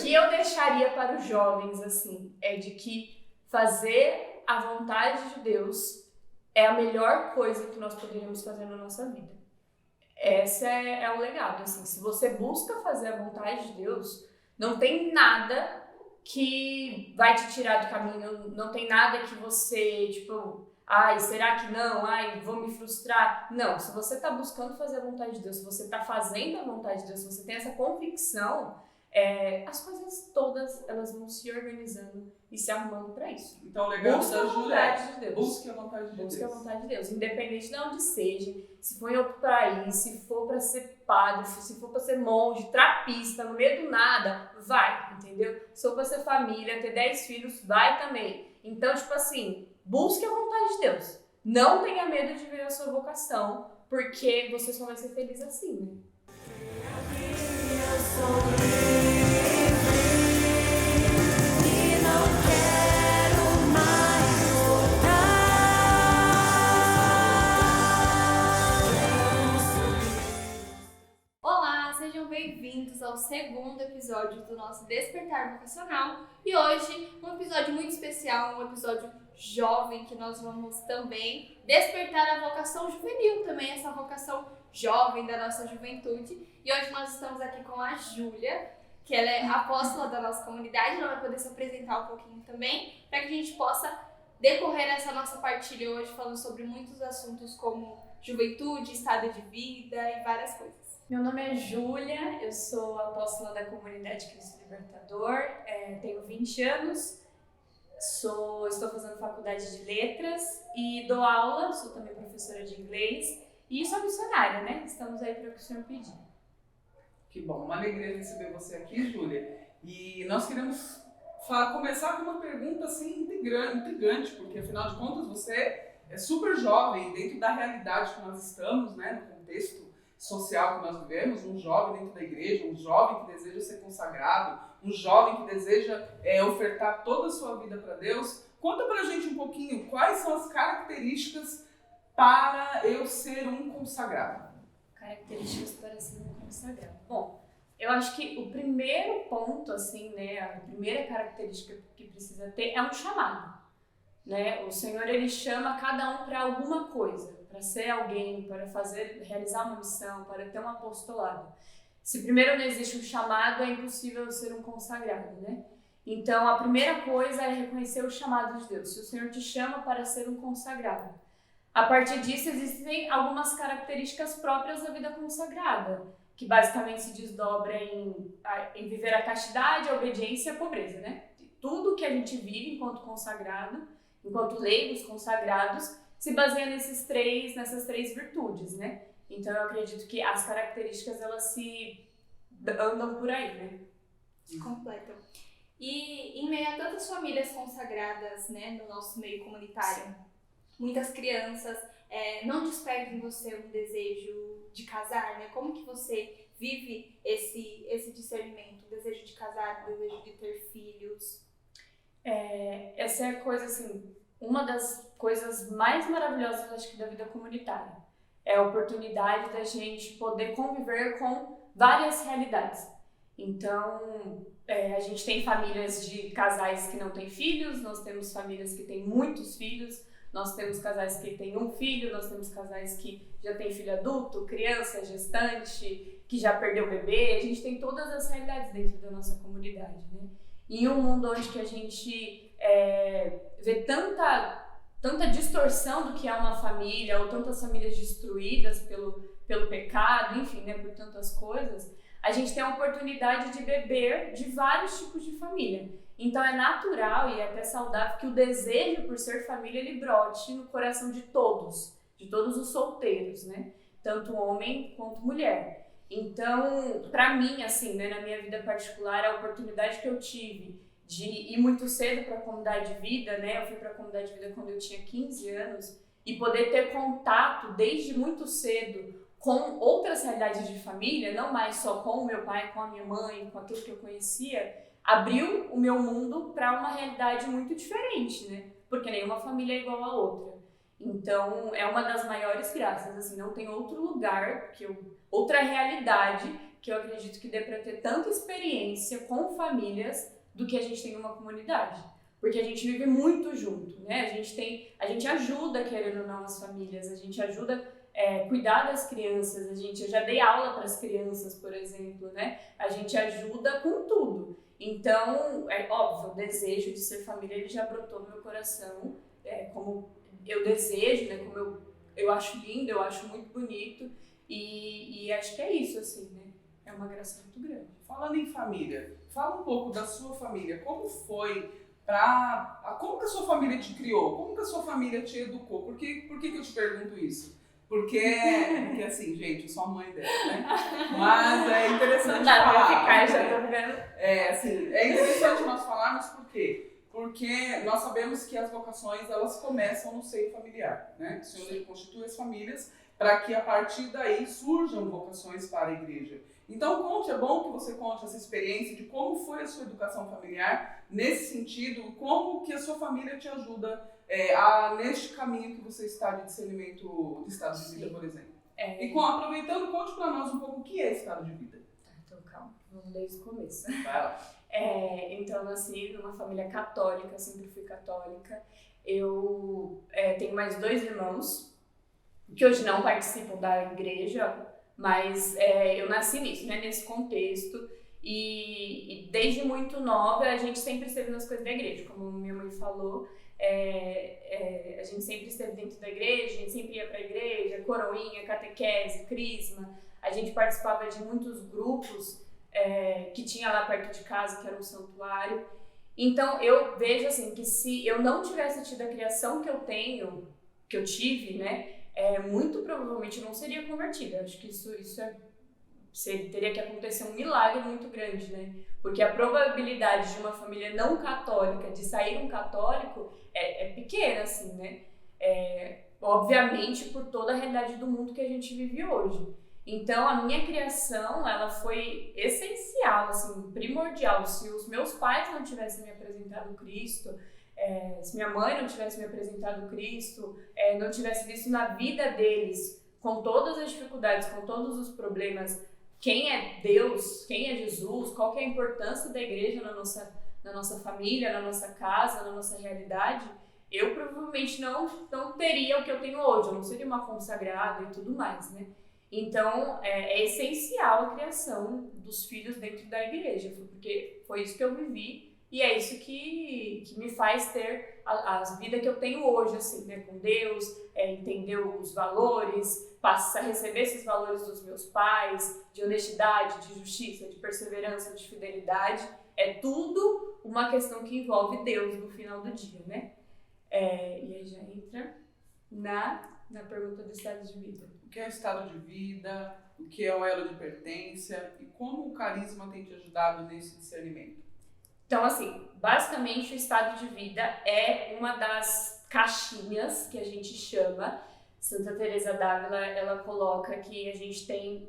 que eu deixaria para os jovens, assim, é de que fazer a vontade de Deus é a melhor coisa que nós poderíamos fazer na nossa vida. Esse é o legado, assim, se você busca fazer a vontade de Deus, não tem nada que vai te tirar do caminho, não tem nada que você, tipo, ai, será que não? Ai, vou me frustrar. Não, se você tá buscando fazer a vontade de Deus, se você tá fazendo a vontade de Deus, se você tem essa convicção, as coisas todas, elas vão se organizando e se arrumando para isso. Então o legado Busca da a Júlia é vontade de Deus. busque a vontade de Deus. Busque a vontade de Deus, independente de onde seja, se for em outro país, se for para ser padre, se for para ser monge, trapista, no meio do nada, vai, entendeu? Se for para ser família, ter 10 filhos, vai também. Então, tipo assim, busque a vontade de Deus. Não tenha medo de ver a sua vocação, porque você só vai ser feliz assim, né? Bem-vindos ao segundo episódio do nosso Despertar Vocacional e hoje um episódio muito especial, um episódio jovem que nós vamos também despertar a vocação juvenil, também essa vocação jovem da nossa juventude. E hoje nós estamos aqui com a Júlia, que ela é apóstola da nossa comunidade, ela vai poder se apresentar um pouquinho também, para que a gente possa decorrer essa nossa partilha hoje falando sobre muitos assuntos como juventude, estado de vida e várias coisas. Meu nome é Júlia, eu sou apóstola da comunidade Cristo Libertador, tenho 20 anos, estou fazendo faculdade de letras e dou aula, sou também professora de inglês e sou missionária, né? Estamos aí para o que o Senhor pedir. Que bom, uma alegria receber você aqui, Júlia. E nós queremos começar com uma pergunta assim intrigante, porque afinal de contas você é super jovem dentro da realidade que nós estamos, né, no contexto social que nós vivemos, um jovem dentro da igreja, um jovem que deseja ser consagrado, um jovem que deseja ofertar toda a sua vida para Deus. Conta pra gente um pouquinho quais são as características para eu ser um consagrado. Características para ser um consagrado. Bom, eu acho que o primeiro ponto, assim, né, a primeira característica que precisa ter é um chamado, né? O Senhor, ele chama cada um para alguma coisa, para ser alguém, para realizar uma missão, para ter um apostolado. Se primeiro não existe um chamado, é impossível ser um consagrado, né? Então, a primeira coisa é reconhecer o chamado de Deus. Se o Senhor te chama para ser um consagrado. A partir disso, existem algumas características próprias da vida consagrada, que basicamente se desdobra em viver a castidade, a obediência e a pobreza, né? Tudo que a gente vive enquanto consagrado, enquanto leigos consagrados, se baseia nessas três virtudes, né? Então eu acredito que as características elas se andam por aí, né? Completam. E em meio a tantas famílias consagradas, né, no nosso meio comunitário, sim, muitas crianças não despertam em você um desejo de casar, né? Como que você vive esse discernimento, o desejo de casar, o desejo de ter filhos? Essa é a coisa, assim, uma das coisas mais maravilhosas, acho que, da vida comunitária. É a oportunidade da gente poder conviver com várias realidades. Então, a gente tem famílias de casais que não têm filhos, nós temos famílias que têm muitos filhos, nós temos casais que têm um filho, nós temos casais que já têm filho adulto, criança, gestante, que já perdeu o bebê. A gente tem todas as realidades dentro da nossa comunidade, né? E em um mundo onde que a gente vê tanta distorção do que é uma família, ou tantas famílias destruídas pelo pecado, enfim, né, por tantas coisas, a gente tem a oportunidade de beber de vários tipos de família. Então é natural e é até saudável que o desejo por ser família ele brote no coração de todos os solteiros, né? Tanto homem quanto mulher. Então, para mim, assim, né, na minha vida particular, a oportunidade que eu tive de ir muito cedo para a comunidade de vida, né? Eu fui para a comunidade de vida quando eu tinha 15 anos e poder ter contato desde muito cedo com outras realidades de família, não mais só com o meu pai, com a minha mãe, com aquilo que eu conhecia, abriu o meu mundo para uma realidade muito diferente, né? Porque nenhuma família é igual a outra. Então, é uma das maiores graças, assim, não tem outro lugar, outra realidade que eu acredito que dê para ter tanta experiência com famílias do que a gente tem numa comunidade. Porque a gente vive muito junto, né? A gente ajuda, querendo ou não, as famílias, a gente ajuda cuidar das crianças, eu já dei aula para as crianças, por exemplo, né? A gente ajuda com tudo. Então, é óbvio, o desejo de ser família, ele já brotou no meu coração, como eu desejo, né? Como eu acho lindo, eu acho muito bonito, e acho que é isso, assim, né? É uma graça muito grande. Falando em família, fala um pouco da sua família. Como foi como que a sua família te criou? Como que a sua família te educou? Por que que eu te pergunto isso? Porque assim, gente, eu sou a mãe dela, né? Mas é interessante falar. Já tô vendo. É interessante nós falarmos por quê? Porque nós sabemos que as vocações, elas começam no seio familiar, né? O Senhor, ele constitui as famílias para que a partir daí surjam vocações para a igreja. Então é bom que você conte essa experiência de como foi a sua educação familiar nesse sentido, como que a sua família te ajuda neste caminho que você está de discernimento de estado de vida, por exemplo. E aproveitando, conte para nós um pouco o que é estado de vida. Tá, então calma, vamos desde o começo. Vai lá. Então eu nasci numa família católica, sempre fui católica. Eu tenho mais 2 irmãos, que hoje não participam da igreja, mas eu nasci nisso, né, nesse contexto, e desde muito nova a gente sempre esteve nas coisas da igreja, como minha mãe falou, a gente sempre esteve dentro da igreja, a gente sempre ia para a igreja, coroinha, catequese, crisma, a gente participava de muitos grupos que tinha lá perto de casa, que era um santuário. Então eu vejo assim, que se eu não tivesse tido a criação que eu tive, né, muito provavelmente eu não seria convertida. Acho que isso teria que acontecer um milagre muito grande, né? Porque a probabilidade de uma família não católica, de sair um católico, é pequena, assim, né? Obviamente por toda a realidade do mundo que a gente vive hoje. Então a minha criação, ela foi essencial, assim, primordial. Se os meus pais não tivessem me apresentado Cristo, se minha mãe não tivesse me apresentado Cristo, não tivesse visto na vida deles, com todas as dificuldades, com todos os problemas, quem é Deus, quem é Jesus, qual que é a importância da igreja na nossa família, na nossa casa, na nossa realidade, eu provavelmente não teria o que eu tenho hoje, eu não seria uma consagrada e tudo mais, né? Então, é essencial a criação dos filhos dentro da igreja, porque foi isso que eu vivi. E é isso que me faz ter a vida que eu tenho hoje, assim, né, com Deus, entender os valores, passar a receber esses valores dos meus pais, de honestidade, de justiça, de perseverança, de fidelidade. É tudo uma questão que envolve Deus no final do dia, né? E aí já entra na pergunta do estado de vida. O que é o estado de vida, o que é o elo de pertença e como o carisma tem te ajudado nesse discernimento? Então, assim, basicamente o estado de vida é uma das caixinhas que a gente chama. Santa Teresa d'Ávila, ela coloca que a gente tem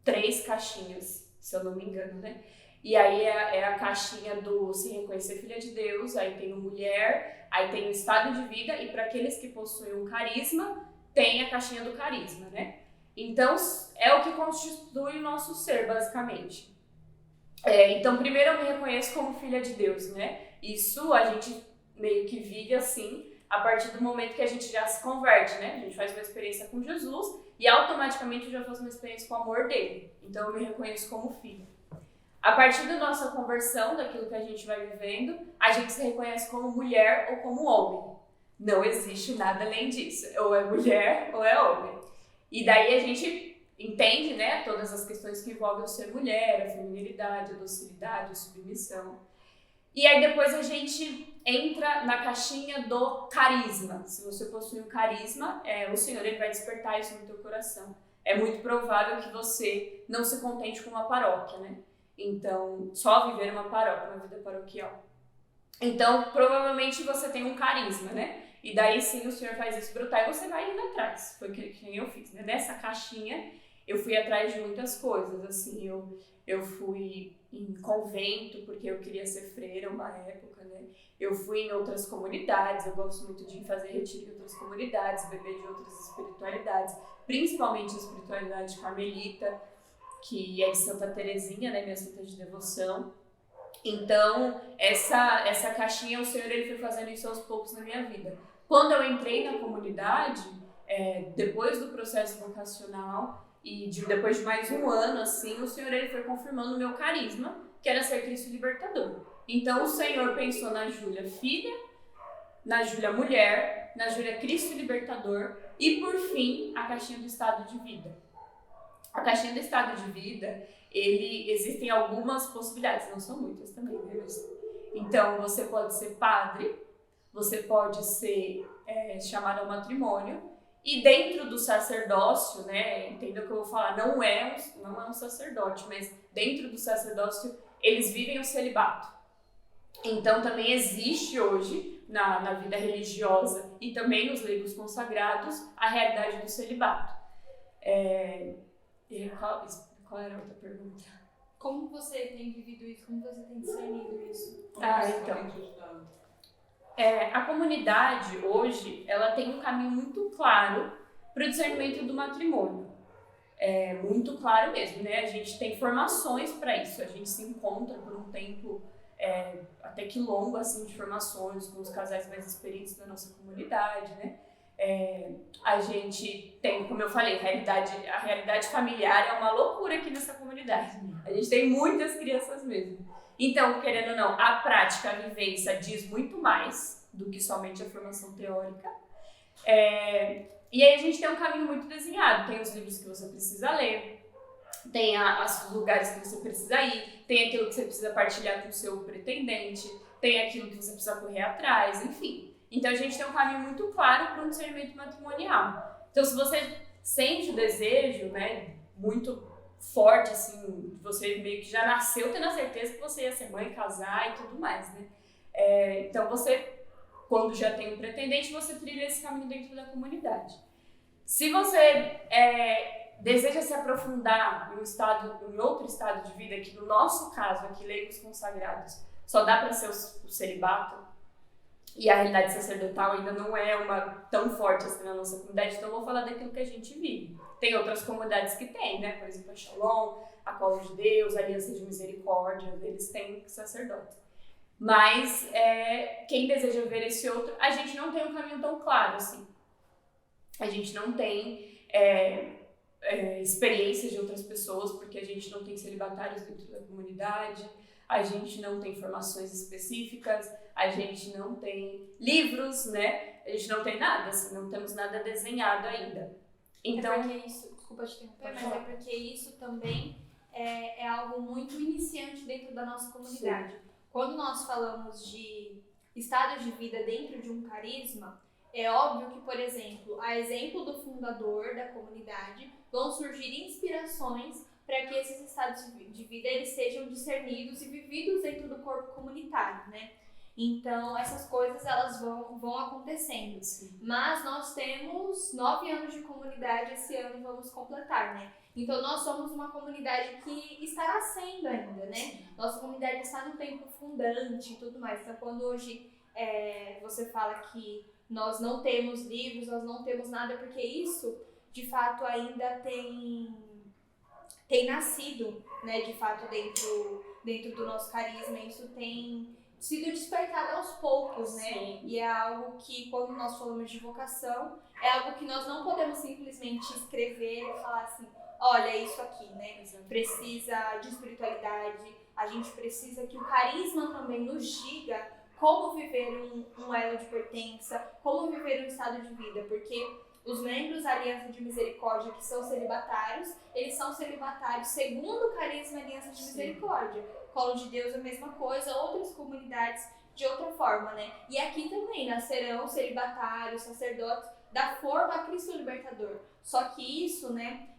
3 caixinhas, se eu não me engano, né? E aí é a caixinha do se reconhecer filha de Deus, aí tem o mulher, aí tem o estado de vida, e para aqueles que possuem um carisma, tem a caixinha do carisma, né? Então, é o que constitui o nosso ser, basicamente. Então, primeiro eu me reconheço como filha de Deus, né? Isso a gente meio que vive assim, a partir do momento que a gente já se converte, né? A gente faz uma experiência com Jesus e automaticamente eu já faço uma experiência com o amor dele. Então, eu me reconheço como filha. A partir da nossa conversão, daquilo que a gente vai vivendo, a gente se reconhece como mulher ou como homem. Não existe nada além disso. Ou é mulher ou é homem. E daí a gente entende, né, todas as questões que envolvem o ser mulher, a feminilidade, a docilidade, a submissão. E aí depois a gente entra na caixinha do carisma. Se você possui um carisma, o Senhor ele vai despertar isso no teu coração. É muito provável que você não se contente com uma paróquia, né? Então, só viver uma paróquia, uma vida paroquial. Então, provavelmente você tem um carisma, né? E daí sim o Senhor faz isso brotar e você vai indo atrás. Foi o que eu fiz, né? Nessa caixinha eu fui atrás de muitas coisas, assim, eu fui em convento porque eu queria ser freira uma época, né? Eu fui em outras comunidades, eu gosto muito de fazer retiro em outras comunidades, beber de outras espiritualidades, principalmente a espiritualidade carmelita. que é de Santa Terezinha, né, minha santa de devoção. Então, essa caixinha, o Senhor ele foi fazendo isso aos poucos na minha vida. Quando eu entrei na comunidade, depois do processo vocacional e depois de mais um ano, assim, o Senhor ele foi confirmando o meu carisma, que era ser Cristo libertador. Então, o Senhor pensou na Júlia filha, na Júlia mulher, na Júlia Cristo libertador e, por fim, a caixinha do estado de vida. A caixinha do estado de vida, existem algumas possibilidades, não são muitas também, né? Então, você pode ser padre, você pode ser chamado ao matrimônio, e dentro do sacerdócio, né, entenda o que eu vou falar, não é um sacerdote, mas dentro do sacerdócio, eles vivem o celibato. Então, também existe hoje, na vida religiosa e também nos leigos consagrados, a realidade do celibato. Qual era a outra pergunta? Como você tem vivido isso? Como você tem discernido isso? Então. A comunidade hoje, ela tem um caminho muito claro para o discernimento do matrimônio. Muito claro mesmo, né? A gente tem formações para isso, a gente se encontra por um tempo até que longo, assim, de formações com os casais mais experientes da nossa comunidade, né? A gente tem, como eu falei, a realidade familiar é uma loucura aqui nessa comunidade. A gente tem muitas crianças mesmo. Então, querendo ou não, a prática, a vivência diz muito mais do que somente a formação teórica. E aí a gente tem um caminho muito desenhado. Tem os livros que você precisa ler, tem os lugares que você precisa ir, tem aquilo que você precisa partilhar com o seu pretendente, tem aquilo que você precisa correr atrás, enfim. Então a gente tem um caminho muito claro para um discernimento matrimonial. Então se você sente o desejo, né, muito forte, assim, você meio que já nasceu tendo a certeza que você ia ser mãe, casar e tudo mais, né? Então você, quando já tem um pretendente, você trilha esse caminho dentro da comunidade. Se você deseja se aprofundar em outro estado de vida, que no nosso caso aqui, leigos consagrados, só dá para ser o celibato, e a realidade sacerdotal ainda não é tão forte assim na nossa comunidade, então eu vou falar daquilo que a gente vive. Tem outras comunidades que tem, né? Por exemplo, a Shalom, a Colo de Deus, a Aliança de Misericórdia, eles têm sacerdote. Mas quem deseja ver esse outro, a gente não tem um caminho tão claro assim. A gente não tem experiências de outras pessoas, porque a gente não tem celibatários dentro da comunidade, a gente não tem formações específicas, a gente não tem livros, né? A gente não tem nada, assim, não temos nada desenhado ainda. Então, Desculpa te interromper, mas é porque isso também é algo muito iniciante dentro da nossa comunidade. Sim. Quando nós falamos de estado de vida dentro de um carisma, é óbvio que, por exemplo, a exemplo do fundador da comunidade, vão surgir inspirações para que esses estados de vida eles sejam discernidos e vividos dentro do corpo comunitário, né? Então, essas coisas elas vão acontecendo. Sim. Mas nós temos 9 anos de comunidade esse ano, vamos completar, né? Então, nós somos uma comunidade que está nascendo ainda, né? Sim. Nossa comunidade está no tempo fundante e tudo mais. Então, quando hoje você fala que nós não temos livros, nós não temos nada, porque isso, de fato, ainda tem nascido, né, de fato, dentro do nosso carisma, isso tem sido despertado aos poucos, né? Sim. E é algo que, quando nós falamos de vocação, é algo que nós não podemos simplesmente escrever e falar assim, olha, é isso aqui, né? Exato. Precisa de espiritualidade, a gente precisa que o carisma também nos diga como viver um elo de pertença, como viver um estado de vida, porque os membros da Aliança de Misericórdia, que são celibatários, eles são celibatários segundo o carisma Aliança de Misericórdia. Colo de Deus é a mesma coisa, outras comunidades de outra forma, né? E aqui também nascerão celibatários, sacerdotes, da forma Cristo Libertador. Só que isso, né,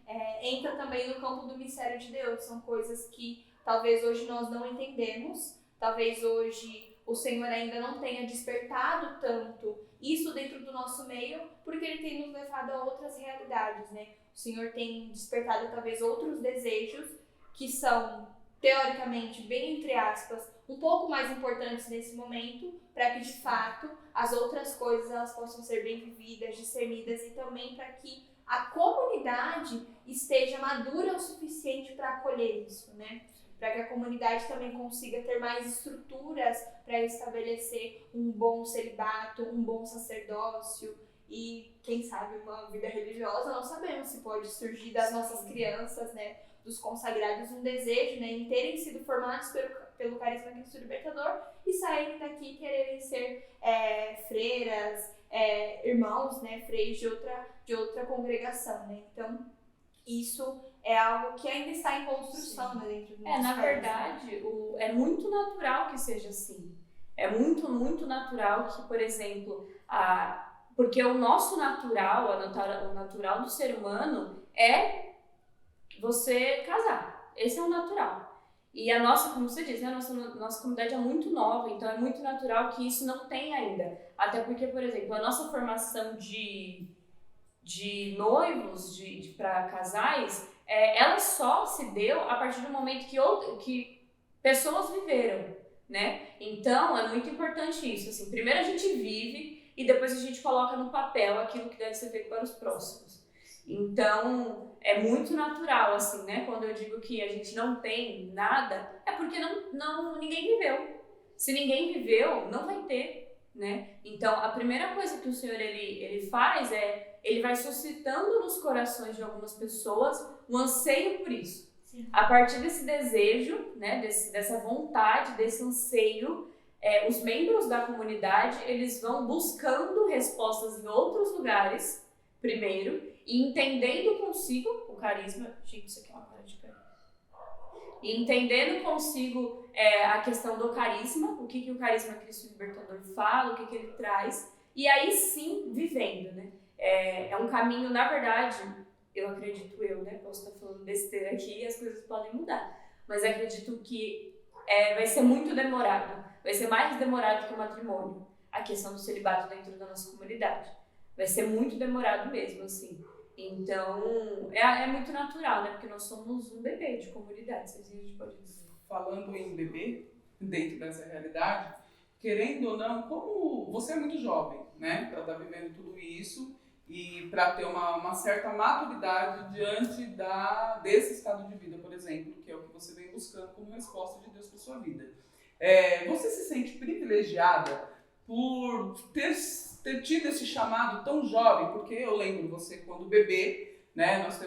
entra também no campo do mistério de Deus. São coisas que talvez hoje nós não entendemos, talvez hoje o Senhor ainda não tenha despertado tanto isso dentro do nosso meio, porque Ele tem nos levado a outras realidades, né? O Senhor tem despertado talvez outros desejos que são, teoricamente, bem entre aspas, um pouco mais importantes nesse momento, para que de fato as outras coisas elas possam ser bem vividas, discernidas e também para que a comunidade esteja madura o suficiente para acolher isso, né? Para que a comunidade também consiga ter mais estruturas para estabelecer um bom celibato, um bom sacerdócio e, quem sabe, uma vida religiosa. Não sabemos se pode surgir das nossas crianças, né, dos consagrados, um desejo, né, em terem sido formados pelo carisma Cristo Libertador e saírem daqui e quererem ser freiras, irmãos, né, freis de outra congregação, né? Então, isso é algo que ainda está em construção, né, dentro do nosso Na país, verdade, né? é muito natural que seja assim. É muito, muito natural que, por exemplo, porque o nosso natural, o natural do ser humano é você casar. Esse é o natural. E a nossa, como você diz, né, a nossa comunidade é muito nova, então é muito natural que isso não tenha ainda. Até porque, por exemplo, a nossa formação de noivos, para casais, ela só se deu a partir do momento que pessoas viveram, né? Então, é muito importante isso. Assim, primeiro a gente vive e depois a gente coloca no papel aquilo que deve ser feito para os próximos. Então, é muito natural, assim, né? Quando eu digo que a gente não tem nada, é porque ninguém viveu. Se ninguém viveu, não vai ter, né? Então, a primeira coisa que o Senhor ele faz ele vai suscitando nos corações de algumas pessoas um anseio por isso. Sim. A partir desse desejo, né, dessa vontade, desse anseio, os membros da comunidade, eles vão buscando respostas em outros lugares, primeiro, e entendendo consigo o carisma. Gente, isso aqui é uma cara de pé. E entendendo consigo a questão do carisma, o que o carisma Cristo Libertador fala, o que ele traz, e aí sim vivendo, né? É um caminho, na verdade, eu acredito né? Posso estar falando besteira aqui e as coisas podem mudar, mas acredito que vai ser muito demorado, vai ser mais demorado que o matrimônio, a questão do celibato dentro da nossa comunidade. Vai ser muito demorado mesmo, assim. Então, é muito natural, né? Porque nós somos um bebê de comunidade, se a gente pode dizer. Falando em bebê, dentro dessa realidade, querendo ou não, como você é muito jovem, né? Para estar vivendo tudo isso e para ter uma certa maturidade diante desse estado de vida, por exemplo, que é o que você vem buscando como resposta de Deus para sua vida. Você se sente privilegiada por ter tido esse chamado tão jovem? Porque eu lembro você quando bebê, né? Nós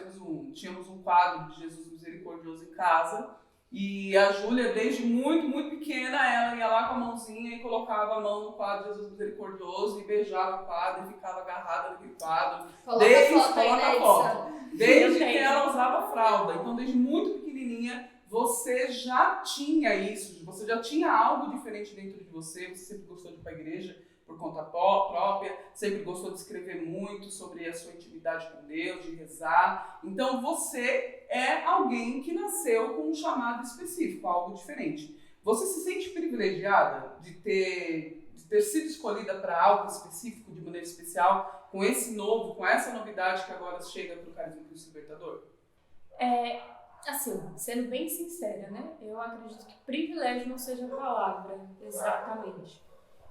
tínhamos um quadro de Jesus Misericordioso em casa. E a Júlia, desde muito, muito pequena, ela ia lá com a mãozinha e colocava a mão no quadro de Jesus Misericordioso e beijava o quadro e ficava agarrada naquele quadro. Coloca a foto. Desde que ela usava fralda. Então, desde muito pequenininha, você já tinha isso, você já tinha algo diferente dentro de você. Você sempre gostou de ir para a igreja por conta própria, sempre gostou de escrever muito sobre a sua intimidade com Deus, de rezar. Então você é alguém que nasceu com um chamado específico, algo diferente. Você se sente privilegiada de ter sido escolhida para algo específico, de maneira especial, com essa novidade que agora chega para o Carisma Cristo Libertador? Assim, sendo bem sincera, né? Eu acredito que privilégio não seja a palavra, exatamente.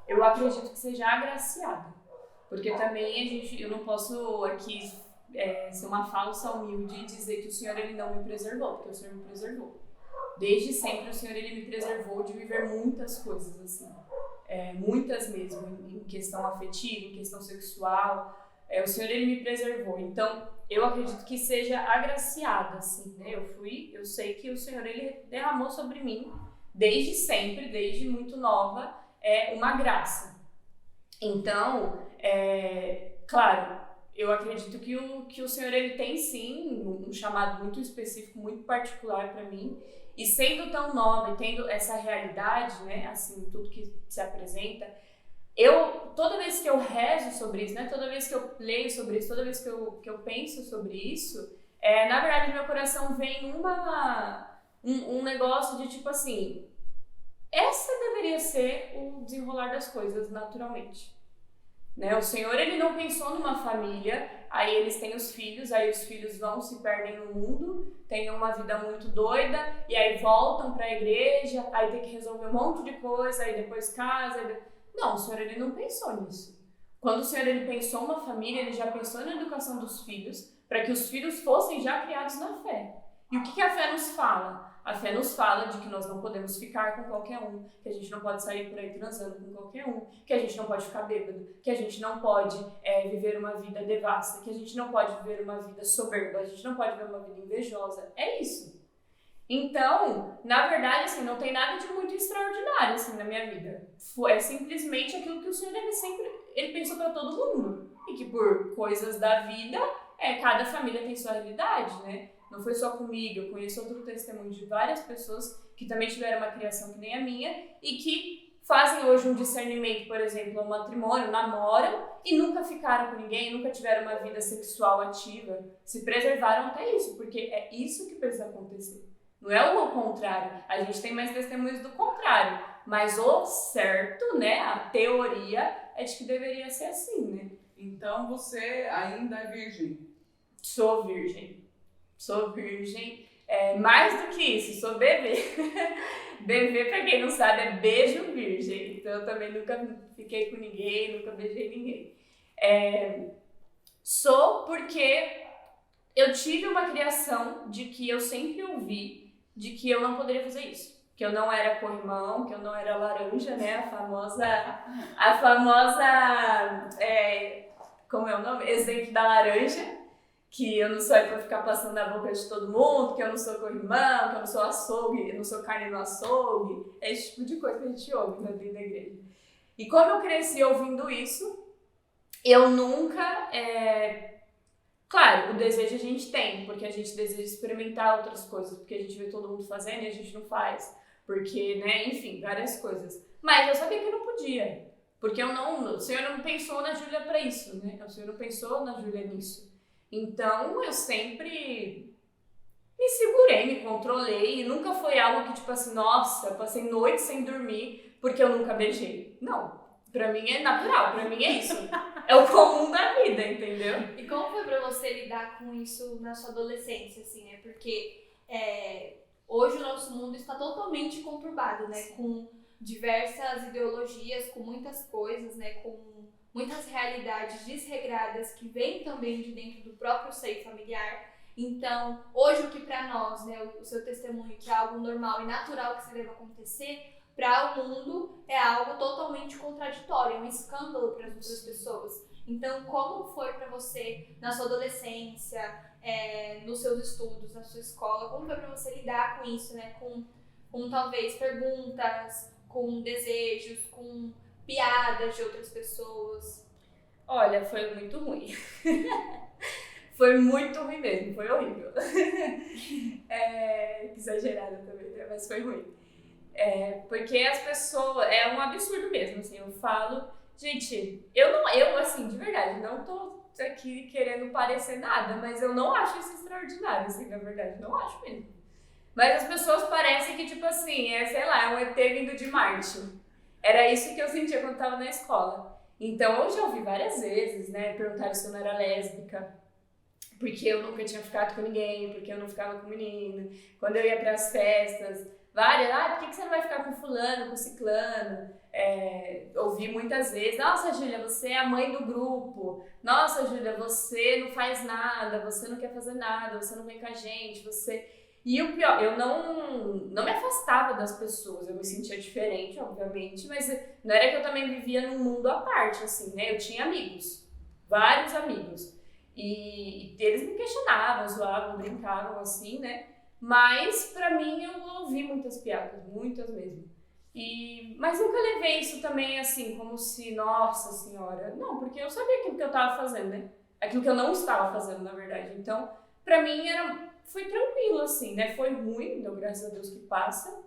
Eu acredito que seja agraciada, porque também eu não posso aqui ser uma falsa humilde e dizer que o Senhor ele não me preservou, porque o Senhor me preservou. Desde sempre o Senhor ele me preservou de viver muitas coisas assim, muitas mesmo, em questão afetiva, em questão sexual, o Senhor ele me preservou. Então eu acredito que seja agraciada, assim, né? Eu sei que o Senhor ele derramou sobre mim desde sempre, desde muito nova, uma graça. Então, claro, eu acredito que o Senhor ele tem sim um chamado muito específico, muito particular para mim, e sendo tão nova e tendo essa realidade, né, assim, tudo que se apresenta, toda vez que eu rezo sobre isso, né, toda vez que eu leio sobre isso, toda vez que eu penso sobre isso, na verdade no meu coração vem um negócio de tipo assim, essa deveria ser o desenrolar das coisas naturalmente, né? O Senhor ele não pensou numa família, aí eles têm os filhos, aí os filhos se perdem no mundo, têm uma vida muito doida e aí voltam para a igreja, aí tem que resolver um monte de coisa, aí depois casa. Não, o Senhor ele não pensou nisso. Quando o Senhor ele pensou uma família, ele já pensou na educação dos filhos, para que os filhos fossem já criados na fé. E o que a fé nos fala? A fé nos fala de que nós não podemos ficar com qualquer um, que a gente não pode sair por aí transando com qualquer um, que a gente não pode ficar bêbado, que a gente não pode viver uma vida devassa, que a gente não pode viver uma vida soberba, a gente não pode viver uma vida invejosa. É isso. Então, na verdade, assim, não tem nada de muito extraordinário assim, na minha vida. É simplesmente aquilo que o Senhor ele pensou para todo mundo. E que por coisas da vida, cada família tem sua realidade, né? Não foi só comigo, eu conheço outro testemunho de várias pessoas que também tiveram uma criação que nem a minha e que fazem hoje um discernimento, por exemplo, ao matrimônio, namoram e nunca ficaram com ninguém, nunca tiveram uma vida sexual ativa, se preservaram até isso, porque é isso que precisa acontecer. Não é o contrário, a gente tem mais testemunhos do contrário, mas o certo, né, a teoria é de que deveria ser assim, né? Então você ainda é virgem? Sou virgem. Mais do que isso, sou bebê. Bebê, pra quem não sabe, é beijo virgem. Então eu também nunca fiquei com ninguém, nunca beijei ninguém. Sou porque eu tive uma criação de que eu sempre ouvi de que eu não poderia fazer isso. Que eu não era corrimão, que eu não era laranja, né? A famosa como é o nome? Exemplo da laranja. Que eu não sou aí pra ficar passando na boca de todo mundo, que eu não sou corrimão, que eu não sou açougue, eu não sou carne no açougue. É esse tipo de coisa que a gente ouve dentro da igreja. E como eu cresci ouvindo isso, eu nunca... Claro, o desejo a gente tem, porque a gente deseja experimentar outras coisas, porque a gente vê todo mundo fazendo e a gente não faz. Porque, né, enfim, várias coisas. Mas eu sabia que eu não podia. Porque o Senhor não pensou na Júlia pra isso, né? O Senhor não pensou na Júlia nisso. Então, eu sempre me segurei, me controlei, e nunca foi algo que, tipo assim, nossa, eu passei noite sem dormir porque eu nunca beijei. Não, pra mim é natural, pra mim é isso. É o comum da vida, entendeu? E como foi pra você lidar com isso na sua adolescência, assim, né? Porque hoje o nosso mundo está totalmente conturbado, né? Com diversas ideologias, com muitas coisas, né? Com muitas realidades desregradas que vêm também de dentro do próprio seio familiar. Então, hoje o que para nós, né, o seu testemunho, que é algo normal e natural que se deve acontecer, para o mundo é algo totalmente contraditório, é um escândalo para as outras pessoas. Então, como foi para você na sua adolescência, nos seus estudos, na sua escola, como foi para você lidar com isso, né, com talvez perguntas, com desejos, com piadas de outras pessoas? Olha, foi muito ruim. Foi muito ruim mesmo, foi horrível. Exagerada também, né? Mas foi ruim. Porque as pessoas... É um absurdo mesmo, assim, eu falo... Gente, eu assim, de verdade, não tô aqui querendo parecer nada, mas eu não acho isso extraordinário, assim, na verdade, não acho mesmo. Mas as pessoas parecem que, tipo assim, sei lá, é um ET vindo de Marte. Era isso que eu sentia quando tava na escola. Então, eu já ouvi várias vezes, né, perguntaram se eu não era lésbica, porque eu nunca tinha ficado com ninguém, porque eu não ficava com menino. Quando eu ia pras festas, várias, por que você não vai ficar com fulano, com ciclano? Ouvi muitas vezes, nossa, Júlia, você é a mãe do grupo. Nossa, Júlia, você não faz nada, você não quer fazer nada, você não vem com a gente, você... E o pior, eu não me afastava das pessoas, eu me sentia diferente, obviamente, mas não era que eu também vivia num mundo à parte, assim, né? Eu tinha amigos, vários amigos, e eles me questionavam, zoavam, brincavam, assim, né? Mas, pra mim, eu ouvi muitas piadas, muitas mesmo. Mas nunca levei isso também, assim, como se, nossa senhora, não, porque eu sabia aquilo que eu tava fazendo, né? Aquilo que eu não estava fazendo, na verdade. Então, pra mim, foi tranquilo, assim, né? Foi ruim, deu graças a Deus que passa.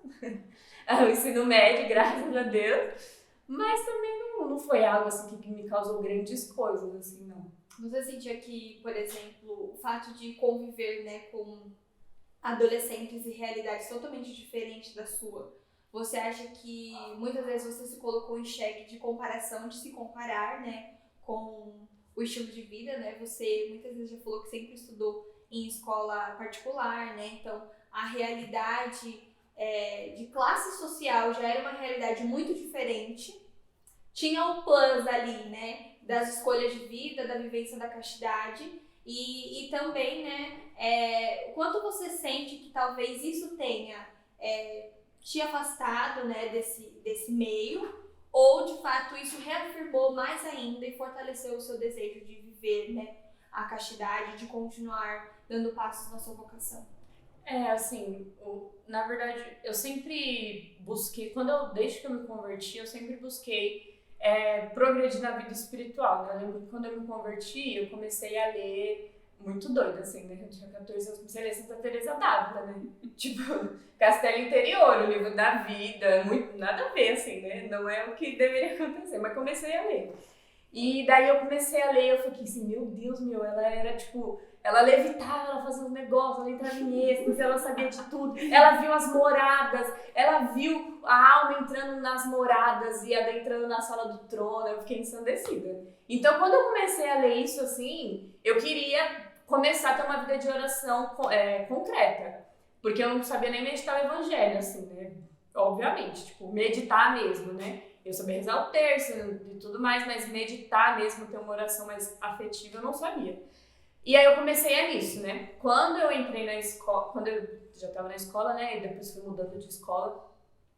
O ensino médio, graças a Deus. Mas também não foi algo, assim, que me causou grandes coisas, assim, não. Você sentia que, por exemplo, o fato de conviver, né, com adolescentes e realidades totalmente diferentes da sua, você acha que muitas vezes você se colocou em xeque de comparação, de se comparar, né, com o estilo de vida, né? Você muitas vezes já falou que sempre estudou em escola particular, né? Então, a realidade de classe social já era uma realidade muito diferente. Tinha o plus ali, né? Das escolhas de vida, da vivência da castidade. E também, né, o quanto você sente que talvez isso tenha te afastado, né, desse meio, ou de fato isso reafirmou mais ainda e fortaleceu o seu desejo de viver, né, a castidade, de continuar dando passos na sua vocação? Assim, na verdade, eu sempre busquei, desde que eu me converti, eu sempre busquei progredir na vida espiritual, né? Eu lembro que quando eu me converti, eu comecei a ler muito doida, assim, né? Eu tinha 14 anos, comecei a ler Santa Teresa d'Ávila, né? Tipo, Castelo Interior, o livro da vida, muito, nada a ver, assim, né? Não é o que deveria acontecer, mas comecei a ler. E daí eu comecei a ler, eu fiquei assim, meu Deus, ela era tipo, ela levitava, ela fazia uns negócios, ela entrava em êxtase, ela sabia de tudo, ela viu as moradas, ela viu a alma entrando nas moradas e adentrando na sala do trono, eu fiquei ensandecida. Então quando eu comecei a ler isso assim, eu queria começar a ter uma vida de oração concreta, porque eu não sabia nem meditar o evangelho, assim, né, obviamente, tipo, meditar mesmo, né. Eu sabia rezar o terço e tudo mais, mas meditar mesmo, ter uma oração mais afetiva, eu não sabia. E aí eu comecei nisso, né? Quando eu entrei na escola, quando eu já estava na escola, né? E depois fui mudando de escola,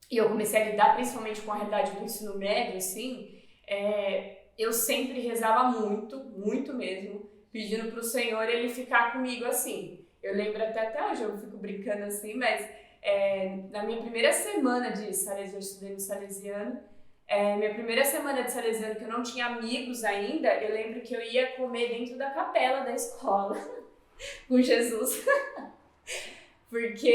e eu comecei a lidar principalmente com a realidade do ensino médio, assim, eu sempre rezava muito, muito mesmo, pedindo pro Senhor ele ficar comigo assim. Eu lembro até hoje, eu fico brincando assim, mas na minha primeira semana de Salesiano, eu estudei no Salesiano, minha primeira semana de Salesiano, que eu não tinha amigos ainda, eu lembro que eu ia comer dentro da capela da escola com Jesus, porque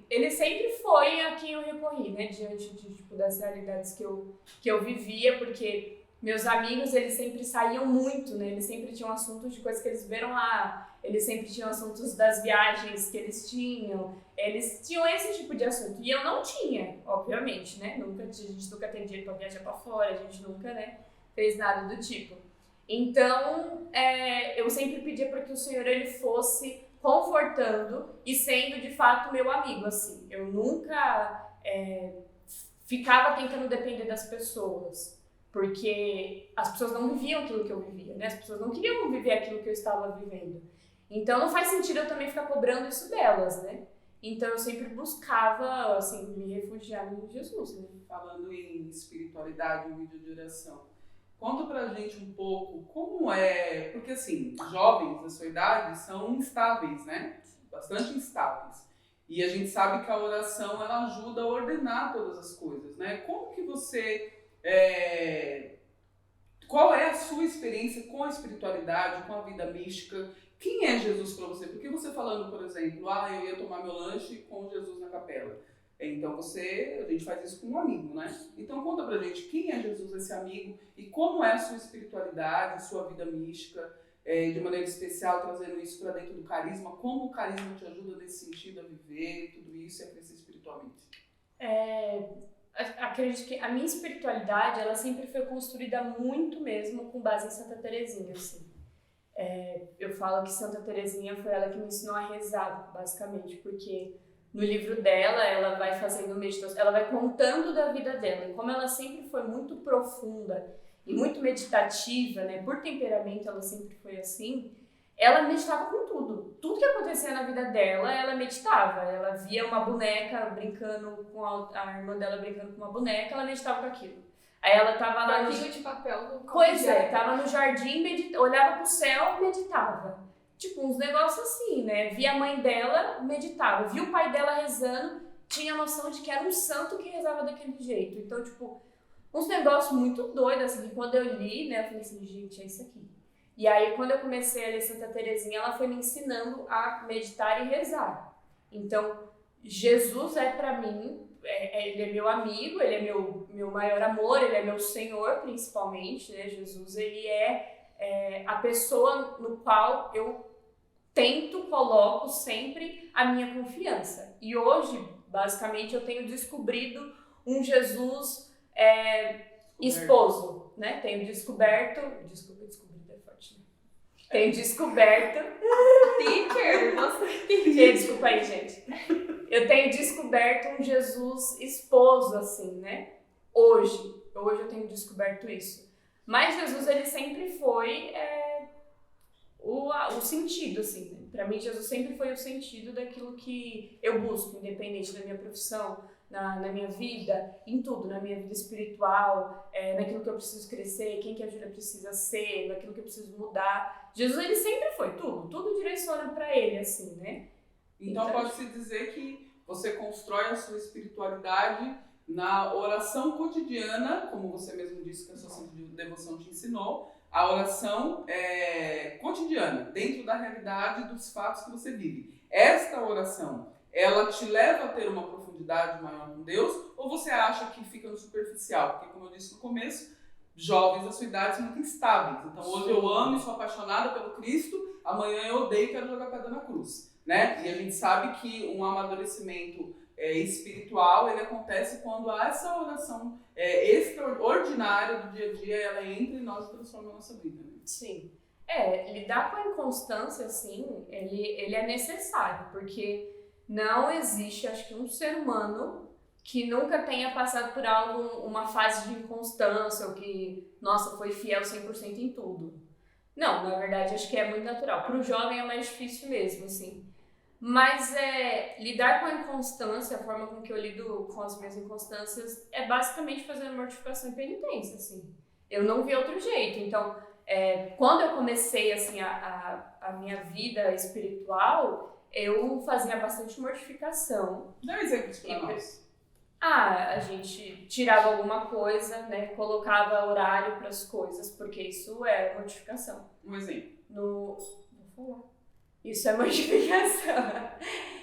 ele sempre foi a quem eu recorri, né, diante das realidades que eu vivia, porque meus amigos, eles sempre saíam muito, né, eles sempre tinham assuntos de coisas que eles viram lá, eles sempre tinham assuntos das viagens que eles tinham esse tipo de assunto, e eu não tinha, obviamente, né, a gente nunca tem dinheiro pra viajar pra fora, a gente nunca, né, fez nada do tipo. Então, eu sempre pedia para que o Senhor ele fosse confortando e sendo de fato meu amigo, assim. Eu nunca ficava tentando depender das pessoas, porque as pessoas não viviam aquilo que eu vivia, né? As pessoas não queriam viver aquilo que eu estava vivendo. Então não faz sentido eu também ficar cobrando isso delas, né? Então eu sempre buscava, assim, me refugiar em Jesus, né? Falando em espiritualidade, um vídeo de oração. Conta pra gente um pouco como é, porque assim, jovens da sua idade são instáveis, né? Bastante instáveis. E a gente sabe que a oração, ela ajuda a ordenar todas as coisas, né? Como que você... qual é a sua experiência com a espiritualidade, com a vida mística? Quem é Jesus para você? Porque você falando, por exemplo, eu ia tomar meu lanche com Jesus na capela. Então a gente faz isso com um amigo, né? Então conta pra gente quem é Jesus, esse amigo, e como é a sua espiritualidade, sua vida mística, de maneira especial, trazendo isso para dentro do carisma, como o carisma te ajuda nesse sentido a viver tudo isso e a crescer espiritualmente. Acredito que a minha espiritualidade, ela sempre foi construída muito mesmo com base em Santa Teresinha, assim. Eu falo que Santa Teresinha foi ela que me ensinou a rezar, basicamente, porque no livro dela, ela vai fazendo meditação, ela vai contando da vida dela. E como ela sempre foi muito profunda e muito meditativa, né, por temperamento ela sempre foi assim, ela meditava com tudo. Tudo que acontecia na vida dela, ela meditava. Ela via uma boneca brincando com a irmã dela brincando com uma boneca, ela meditava com aquilo. Aí ela tava lá de papel. tava no jardim, olhava pro céu, meditava. Tipo, uns negócios assim, né? Via a mãe dela, meditava. Via o pai dela rezando, tinha a noção de que era um santo que rezava daquele jeito. Então, tipo, uns negócios muito doidos, assim, que quando eu li, né, eu falei assim, gente, é isso aqui. E aí, quando eu comecei a ler Santa Teresinha, ela foi me ensinando a meditar e rezar. Então, Jesus pra mim, ele é meu amigo, ele é meu maior amor, ele é meu Senhor, principalmente, né? Jesus, ele é a pessoa no qual eu coloco sempre a minha confiança. E hoje, basicamente, eu tenho descobrido um Jesus esposo, né? Tenho descoberto... Descobrido é forte, né? Tenho descoberto... Teacher, nossa. Desculpa aí, gente. Eu tenho descoberto um Jesus esposo, assim, né? Hoje eu tenho descoberto isso. Mas Jesus, ele sempre foi o sentido, assim, né? Pra mim, Jesus sempre foi o sentido daquilo que eu busco, independente da minha profissão, na minha vida, em tudo, na minha vida espiritual, naquilo que eu preciso crescer, quem que a Júlia precisa ser, naquilo que eu preciso mudar. Jesus, ele sempre foi tudo direciona pra ele, assim, né? Então pode-se dizer que você constrói a sua espiritualidade na oração cotidiana, como você mesmo disse que a sua centro de devoção te ensinou, a oração cotidiana, dentro da realidade dos fatos que você vive. Esta oração, ela te leva a ter uma profundidade maior com Deus, ou você acha que fica no superficial? Porque, como eu disse no começo, jovens da sua idade são muito instáveis. Então, hoje eu amo e sou apaixonada pelo Cristo, amanhã eu odeio e quero jogar pedra na cruz, né? E a gente sabe que um amadurecimento espiritual, ele acontece quando há essa oração extraordinária do dia a dia, ela entra em nós e transforma a nossa vida. Né? Sim. Lidar com a inconstância, assim, ele é necessário, porque não existe, acho que, um ser humano que nunca tenha passado por uma fase de inconstância, ou que, nossa, foi fiel 100% em tudo. Não, na verdade, acho que é muito natural. Para o jovem é mais difícil mesmo, assim. Mas lidar com a inconstância, a forma com que eu lido com as minhas inconstâncias, é basicamente fazendo mortificação e penitência, assim. Eu não vi outro jeito. Então, quando eu comecei, assim, a minha vida espiritual, eu fazia bastante mortificação. Dá exemplos para nós. A gente tirava alguma coisa, né, colocava horário para as coisas, porque isso é mortificação. Um exemplo. Vou falar. Isso é mortificação.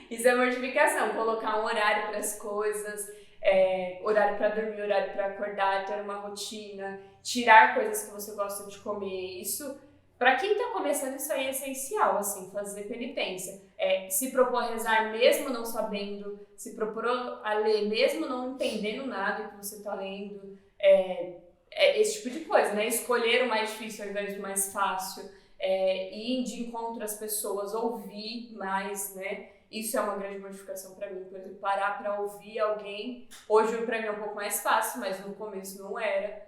Isso é mortificação, colocar um horário para as coisas, horário para dormir, horário para acordar, ter uma rotina, tirar coisas que você gosta de comer. Isso, para quem está começando, isso aí é essencial, assim, fazer penitência. Se propor a rezar mesmo não sabendo, se propor a ler mesmo não entendendo nada que você está lendo, esse tipo de coisa, né? Escolher o mais difícil ao invés do mais fácil. Ir de encontro às pessoas, ouvir mais, né? Isso é uma grande modificação para mim, por exemplo, parar para ouvir alguém. Hoje para mim é um pouco mais fácil, mas no começo não era.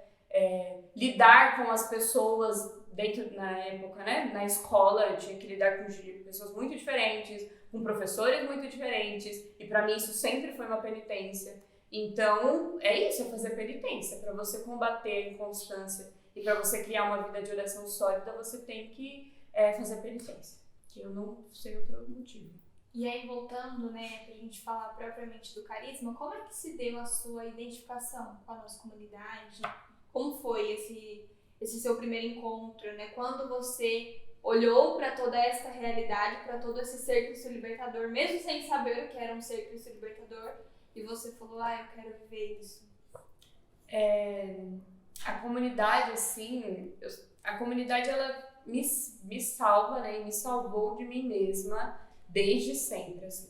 Lidar com as pessoas na época, né? Na escola eu tinha que lidar com pessoas muito diferentes, com professores muito diferentes, e para mim isso sempre foi uma penitência. Então é fazer penitência, para você combater a inconstância. E para você criar uma vida de oração sólida, você tem que fazer penitência, que eu não sei outro motivo. E aí, voltando, né, pra gente falar propriamente do carisma, como é que se deu a sua identificação com a nossa comunidade? Como foi esse seu primeiro encontro, né? Quando você olhou para toda essa realidade, para todo esse ser Cristo libertador, mesmo sem saber o que era um ser Cristo libertador, e você falou, eu quero viver isso. A comunidade, assim, a comunidade, ela me salva, né, e me salvou de mim mesma desde sempre, assim,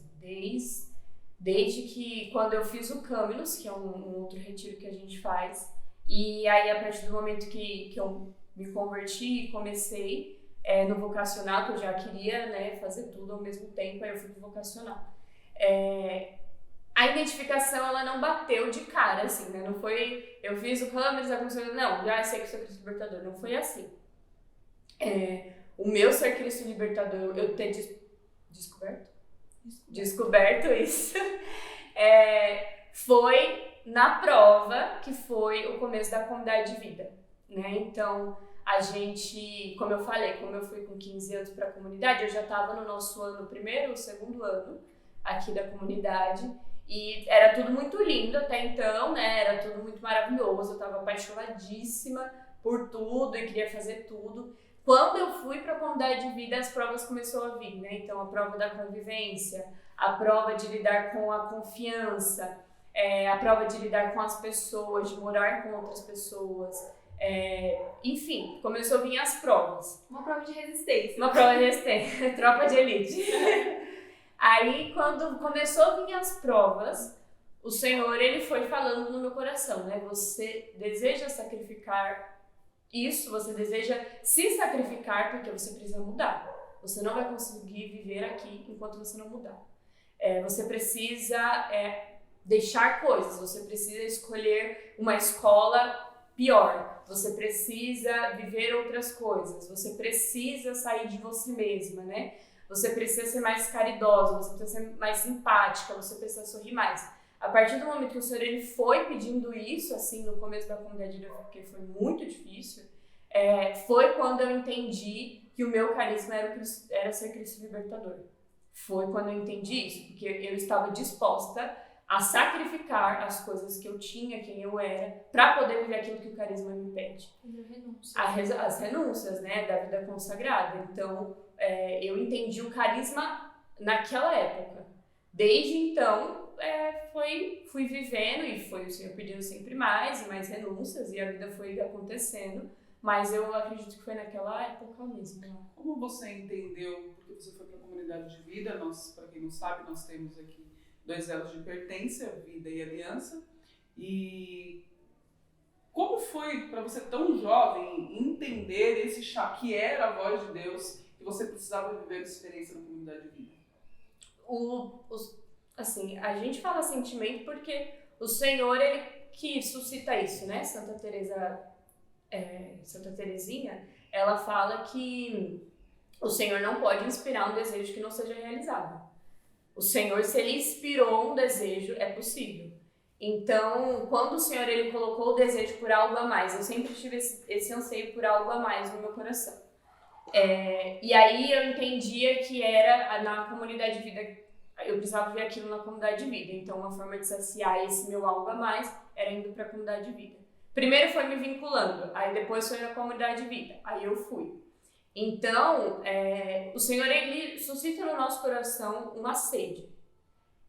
desde que, quando eu fiz o Câminos, que é um outro retiro que a gente faz, e aí a partir do momento que eu me converti e comecei no vocacional, que eu já queria, né, fazer tudo ao mesmo tempo, aí eu fui pro vocacional. A identificação, ela não bateu de cara, assim, né? Não foi, eu fiz o Câmeras, não, já sei que sou Cristo Libertador. Não foi assim. O meu ser Cristo Libertador, eu ter descoberto isso, foi na prova, que foi o começo da comunidade de vida, né? Então, a gente, como eu falei, como eu fui com 15 anos para a comunidade, eu já estava no nosso primeiro ou segundo ano aqui da comunidade. E era tudo muito lindo até então, né? Era tudo muito maravilhoso. Eu tava apaixonadíssima por tudo e queria fazer tudo. Quando eu fui para a comunidade de vida, as provas começaram a vir, né? Então, a prova da convivência, a prova de lidar com a confiança, a prova de lidar com as pessoas, de morar com outras pessoas. Enfim, começou a vir as provas. Uma prova de resistência. Uma prova de resistência. Tropa de elite. Aí, quando começou a vir as provas, o Senhor, ele foi falando no meu coração, né? Você deseja sacrificar isso, você deseja se sacrificar porque você precisa mudar. Você não vai conseguir viver aqui enquanto você não mudar. Você precisa deixar coisas, você precisa escolher uma escola pior. Você precisa viver outras coisas, você precisa sair de você mesma, né? Você precisa ser mais caridosa, você precisa ser mais simpática, você precisa sorrir mais. A partir do momento que o Senhor ele foi pedindo isso, assim, no começo da comunidade, porque foi muito difícil, foi quando eu entendi que o meu carisma era ser Cristo libertador. Foi quando eu entendi isso, porque eu estava disposta a sacrificar as coisas que eu tinha, quem eu era, para poder viver aquilo que o carisma me pede. As renúncias, né, da vida consagrada. Então, eu entendi o carisma naquela época. Desde então, fui vivendo e foi o Senhor pedindo sempre mais e mais renúncias e a vida foi acontecendo. Mas eu acredito que foi naquela época mesmo. Como você entendeu, porque você foi para a comunidade de vida, para quem não sabe, nós temos aqui 2 elos de pertença, vida e aliança. E como foi para você tão jovem entender esse que era a voz de Deus, que você precisava viver essa experiência na comunidade de vida? Assim, a gente fala sentimento porque o Senhor, ele que suscita isso, né? Santa Teresinha, ela fala que o Senhor não pode inspirar um desejo que não seja realizado. O Senhor, se ele inspirou um desejo, é possível. Então, quando o Senhor ele colocou o desejo por algo a mais, eu sempre tive esse anseio por algo a mais no meu coração. E aí eu entendia que era na comunidade de vida, eu precisava ver aquilo na comunidade de vida. Então, uma forma de saciar esse meu algo a mais era indo para a comunidade de vida. Primeiro foi me vinculando, aí depois foi na comunidade de vida, aí eu fui. Então, o Senhor, ele suscita no nosso coração uma sede.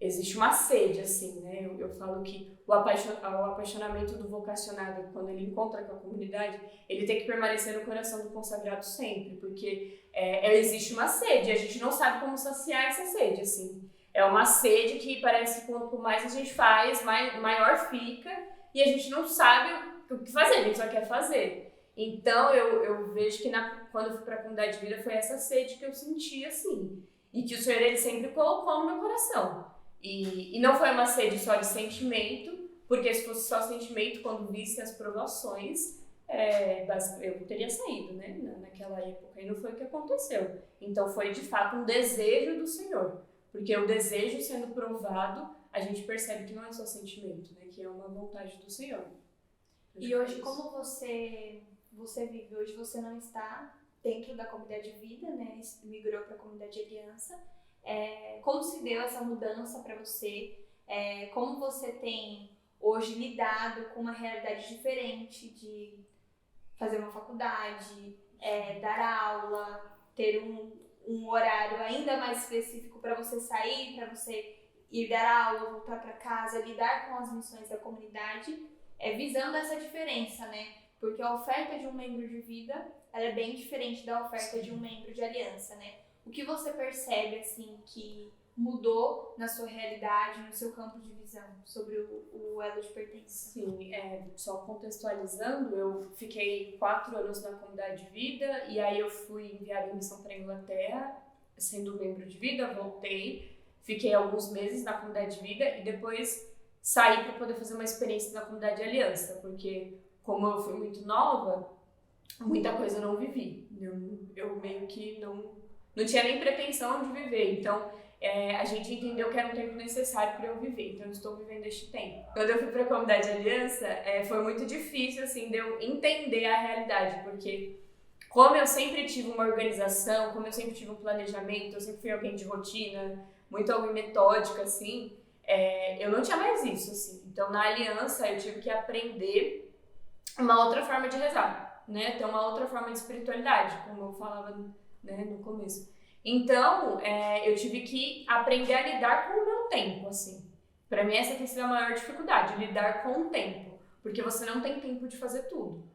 Existe uma sede, assim, né? Eu falo que o apaixonamento do vocacionado, quando ele encontra com a comunidade, ele tem que permanecer no coração do consagrado sempre, porque existe uma sede, e a gente não sabe como saciar essa sede, assim. É uma sede que parece que quanto mais a gente faz, maior fica, e a gente não sabe o que fazer, a gente só quer fazer. Então, eu vejo que quando eu fui para a comunidade de vida, foi essa sede que eu senti, assim. E que o Senhor, ele sempre colocou no meu coração. E não foi uma sede só de sentimento, porque se fosse só sentimento, quando visse as provações, eu teria saído, né, naquela época. E não foi o que aconteceu. Então, foi, de fato, um desejo do Senhor. Porque o desejo sendo provado, a gente percebe que não é só sentimento, né, que é uma vontade do Senhor. E hoje, como você vive? Hoje você não está dentro da comunidade de vida, né? Migrou para a comunidade de aliança. Como se deu essa mudança para você? Como você tem hoje lidado com uma realidade diferente de fazer uma faculdade, dar aula, ter um horário ainda mais específico para você sair, para você ir dar aula, voltar para casa, lidar com as missões da comunidade, visando essa diferença, né? Porque a oferta de um membro de vida, ela é bem diferente da oferta de um membro de aliança, né? O que você percebe, assim, que mudou na sua realidade, no seu campo de visão sobre o elo de pertença? Sim, só contextualizando, eu fiquei 4 anos na comunidade de vida e aí eu fui enviada em missão para a Inglaterra, sendo membro de vida, voltei, fiquei alguns meses na comunidade de vida e depois saí para poder fazer uma experiência na comunidade de aliança, porque como eu fui muito nova, muita coisa eu não vivi. Eu meio que não tinha nem pretensão de viver. Então, a gente entendeu que era um tempo necessário para eu viver. Então, eu estou vivendo este tempo. Quando eu fui para a comunidade de aliança, foi muito difícil, assim, de eu entender a realidade. Porque, como eu sempre tive uma organização, como eu sempre tive um planejamento, eu sempre fui alguém de rotina, muito alguém metódica, assim, eu não tinha mais isso, assim. Então, na aliança, eu tive que aprender uma outra forma de rezar, né? Ter uma outra forma de espiritualidade, como eu falava, né, no começo. Então, eu tive que aprender a lidar com o meu tempo, assim. Pra mim, essa tem sido a maior dificuldade, lidar com o tempo. Porque você não tem tempo de fazer tudo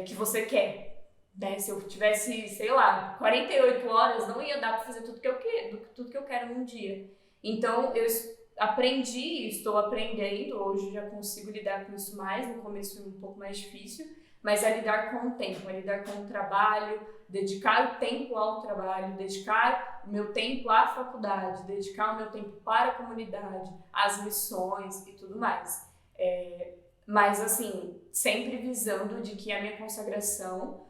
que você quer. Né? Se eu tivesse, sei lá, 48 horas, não ia dar pra fazer tudo que eu quero num dia. Então, eu aprendi, estou aprendendo, hoje já consigo lidar com isso mais, no começo foi um pouco mais difícil, mas é lidar com o tempo, é lidar com o trabalho, dedicar o tempo ao trabalho, dedicar o meu tempo à faculdade, dedicar o meu tempo para a comunidade, às missões e tudo mais. Mas assim, sempre visando de que a minha consagração,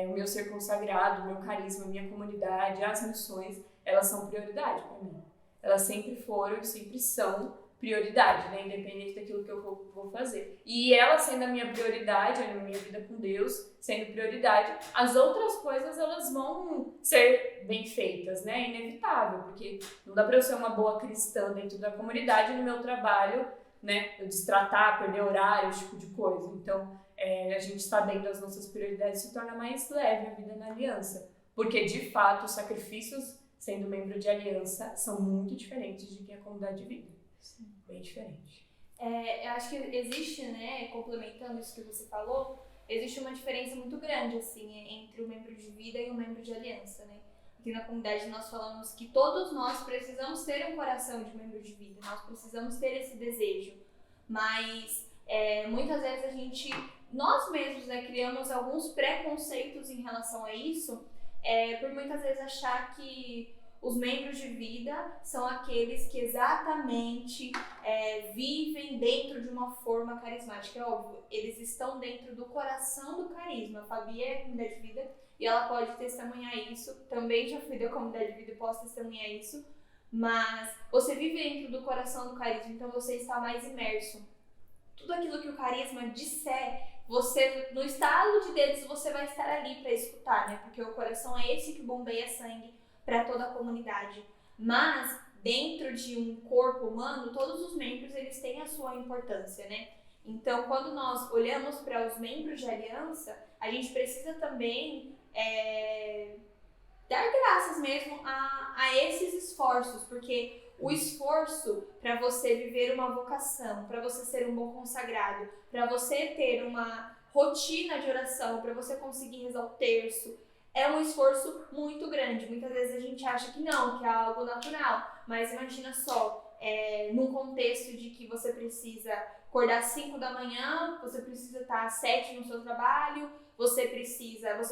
o meu ser consagrado, o meu carisma, a minha comunidade, as missões, elas são prioridade para mim. Elas sempre foram e sempre são prioridade, né? Independente daquilo que eu vou fazer. E ela sendo a minha prioridade, a minha vida com Deus sendo prioridade, as outras coisas elas vão ser bem feitas, né? É inevitável, porque não dá para eu ser uma boa cristã dentro da comunidade no meu trabalho, né? Eu destratar, perder horário, esse tipo de coisa. Então, a gente sabendo as nossas prioridades se torna mais leve a vida na aliança, porque de fato os sacrifícios sendo membro de aliança são muito diferentes de que a comunidade de vida. Sim. Bem diferente. Eu acho que existe, né, complementando isso que você falou, existe uma diferença muito grande, assim, entre o membro de vida e o membro de aliança, né? Aqui na comunidade nós falamos que todos nós precisamos ter um coração de membro de vida, nós precisamos ter esse desejo, mas muitas vezes nós mesmos, né, criamos alguns preconceitos em relação a isso, por muitas vezes achar que os membros de vida são aqueles que exatamente vivem dentro de uma forma carismática. É óbvio, eles estão dentro do coração do carisma. A Fabi é a comunidade de vida e ela pode testemunhar isso. Também já fui da comunidade de vida e posso testemunhar isso. Mas você vive dentro do coração do carisma, então você está mais imerso. Tudo aquilo que o carisma disser, você, no estalo de dedos, você vai estar ali para escutar, né? Porque o coração é esse que bombeia sangue para toda a comunidade. Mas dentro de um corpo humano, todos os membros eles têm a sua importância, né? Então, quando nós olhamos para os membros de aliança, a gente precisa também dar graças mesmo a esses esforços, porque o esforço para você viver uma vocação, para você ser um bom consagrado, para você ter uma rotina de oração, para você conseguir rezar o terço, é um esforço muito grande. Muitas vezes a gente acha que não, que é algo natural, mas imagina só, num contexto de que você precisa acordar às 5 da manhã, você precisa estar às 7 no seu trabalho, você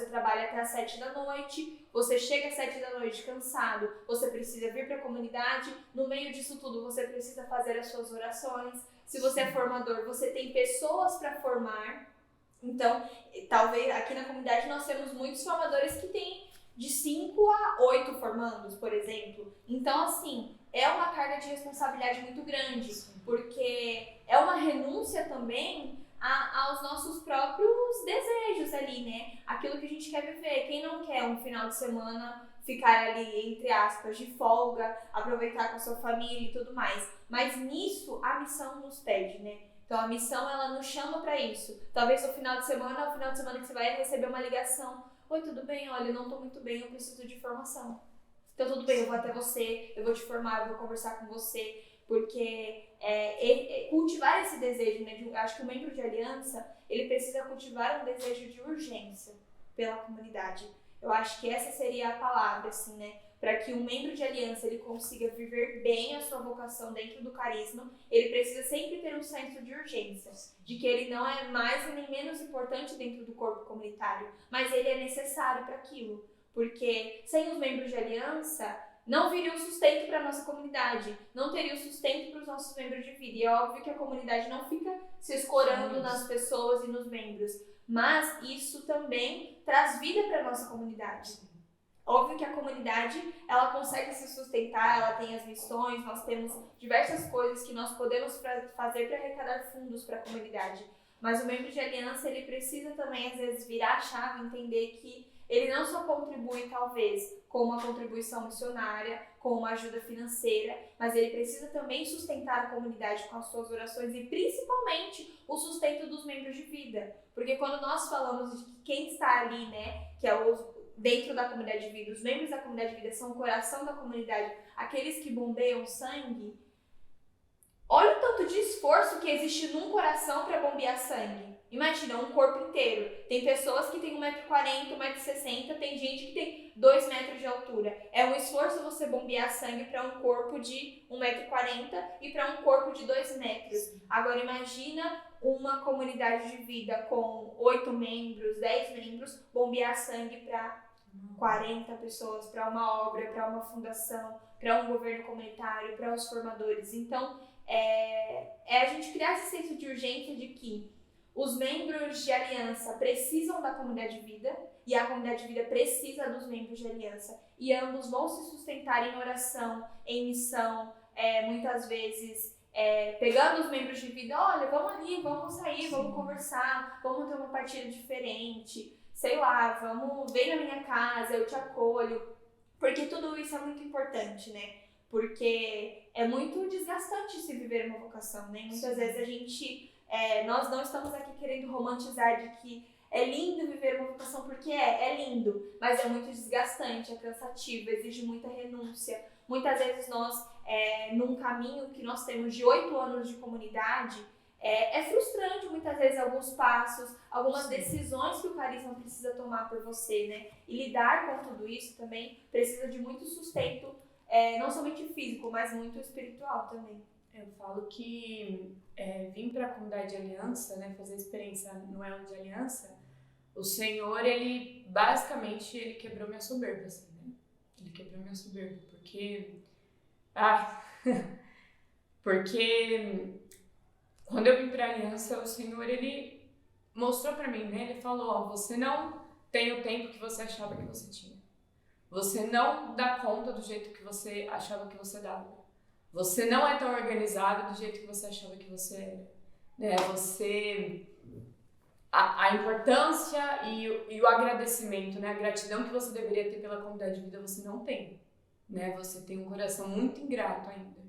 trabalha até às 7 da noite, você chega às 7 da noite cansado, você precisa vir para a comunidade, no meio disso tudo você precisa fazer as suas orações, se você é formador, você tem pessoas para formar. Então, talvez aqui na comunidade nós temos muitos formadores que têm de 5 a 8 formandos, por exemplo. Então, assim, é uma carga de responsabilidade muito grande, porque é uma renúncia também aos nossos próprios desejos ali, né? Aquilo que a gente quer viver. Quem não quer um final de semana ficar ali, entre aspas, de folga, aproveitar com a sua família e tudo mais. Mas nisso a missão nos pede, né? Então a missão ela nos chama para isso. Talvez no final de semana que você vai receber uma ligação. Oi, tudo bem? Olha, eu não tô muito bem, eu preciso de formação. Então tudo bem, eu vou até você, eu vou te formar, eu vou conversar com você. Porque cultivar esse desejo, né? Acho que o membro de aliança, ele precisa cultivar um desejo de urgência pela comunidade. Eu acho que essa seria a palavra, assim, né? Para que um membro de aliança ele consiga viver bem a sua vocação dentro do carisma, ele precisa sempre ter um senso de urgência, de que ele não é mais nem menos importante dentro do corpo comunitário, mas ele é necessário para aquilo. Porque sem os membros de aliança, não viria o sustento para a nossa comunidade, não teria o sustento para os nossos membros de vida. E é óbvio que a comunidade não fica se escorando nas pessoas e nos membros, mas isso também traz vida para a nossa comunidade. Óbvio que a comunidade, ela consegue se sustentar, ela tem as missões, nós temos diversas coisas que nós podemos fazer para arrecadar fundos para a comunidade. Mas o membro de aliança, ele precisa também, às vezes, virar a chave, entender que ele não só contribui, talvez, com uma contribuição missionária, com uma ajuda financeira, mas ele precisa também sustentar a comunidade com as suas orações e, principalmente, o sustento dos membros de vida. Porque quando nós falamos de que quem está ali, né, que é dentro da comunidade de vida, os membros da comunidade de vida são o coração da comunidade, aqueles que bombeiam sangue, olha o tanto de esforço que existe num coração para bombear sangue. Imagina, um corpo inteiro. Tem pessoas que têm 1,40 m, 1,60 m, tem gente que tem 2 metros de altura. É um esforço você bombear sangue para um corpo de 1,40 m e para um corpo de 2 metros. Agora imagina uma comunidade de vida com 8 membros, 10 membros, bombear sangue para 40 pessoas, para uma obra, para uma fundação, para um governo comunitário, para os formadores. Então, a gente criar esse senso de urgência de que os membros de aliança precisam da comunidade de vida e a comunidade de vida precisa dos membros de aliança. E ambos vão se sustentar em oração, em missão, muitas vezes pegando os membros de vida, olha, vamos ali, vamos sair, vamos conversar, vamos ter uma partilha diferente, sei lá, vem na minha casa, eu te acolho. Porque tudo isso é muito importante, né? Porque é muito desgastante se viver uma vocação, né? Muitas vezes a gente, nós não estamos aqui querendo romantizar de que é lindo viver uma vocação, porque é lindo, mas é muito desgastante, é cansativo, exige muita renúncia. Muitas vezes nós, num caminho que nós temos de 8 anos de comunidade, é frustrante muitas vezes alguns passos, algumas decisões que o carisma precisa tomar por você, né? E lidar com tudo isso também precisa de muito sustento, não somente físico, mas muito espiritual também. Eu falo que vim para a comunidade de aliança, né, fazer experiência no elo de aliança, o Senhor, ele basicamente ele quebrou minha soberba, assim, né? Ele quebrou minha soberba, porque quando eu vim para a aliança, o Senhor, ele mostrou para mim, né? Ele falou, você não tem o tempo que você achava que você tinha. Você não dá conta do jeito que você achava que você dava. Você não é tão organizado do jeito que você achava que você era. Né? A importância e o agradecimento, né? A gratidão que você deveria ter pela comunidade de vida, você não tem. Né? Você tem um coração muito ingrato ainda.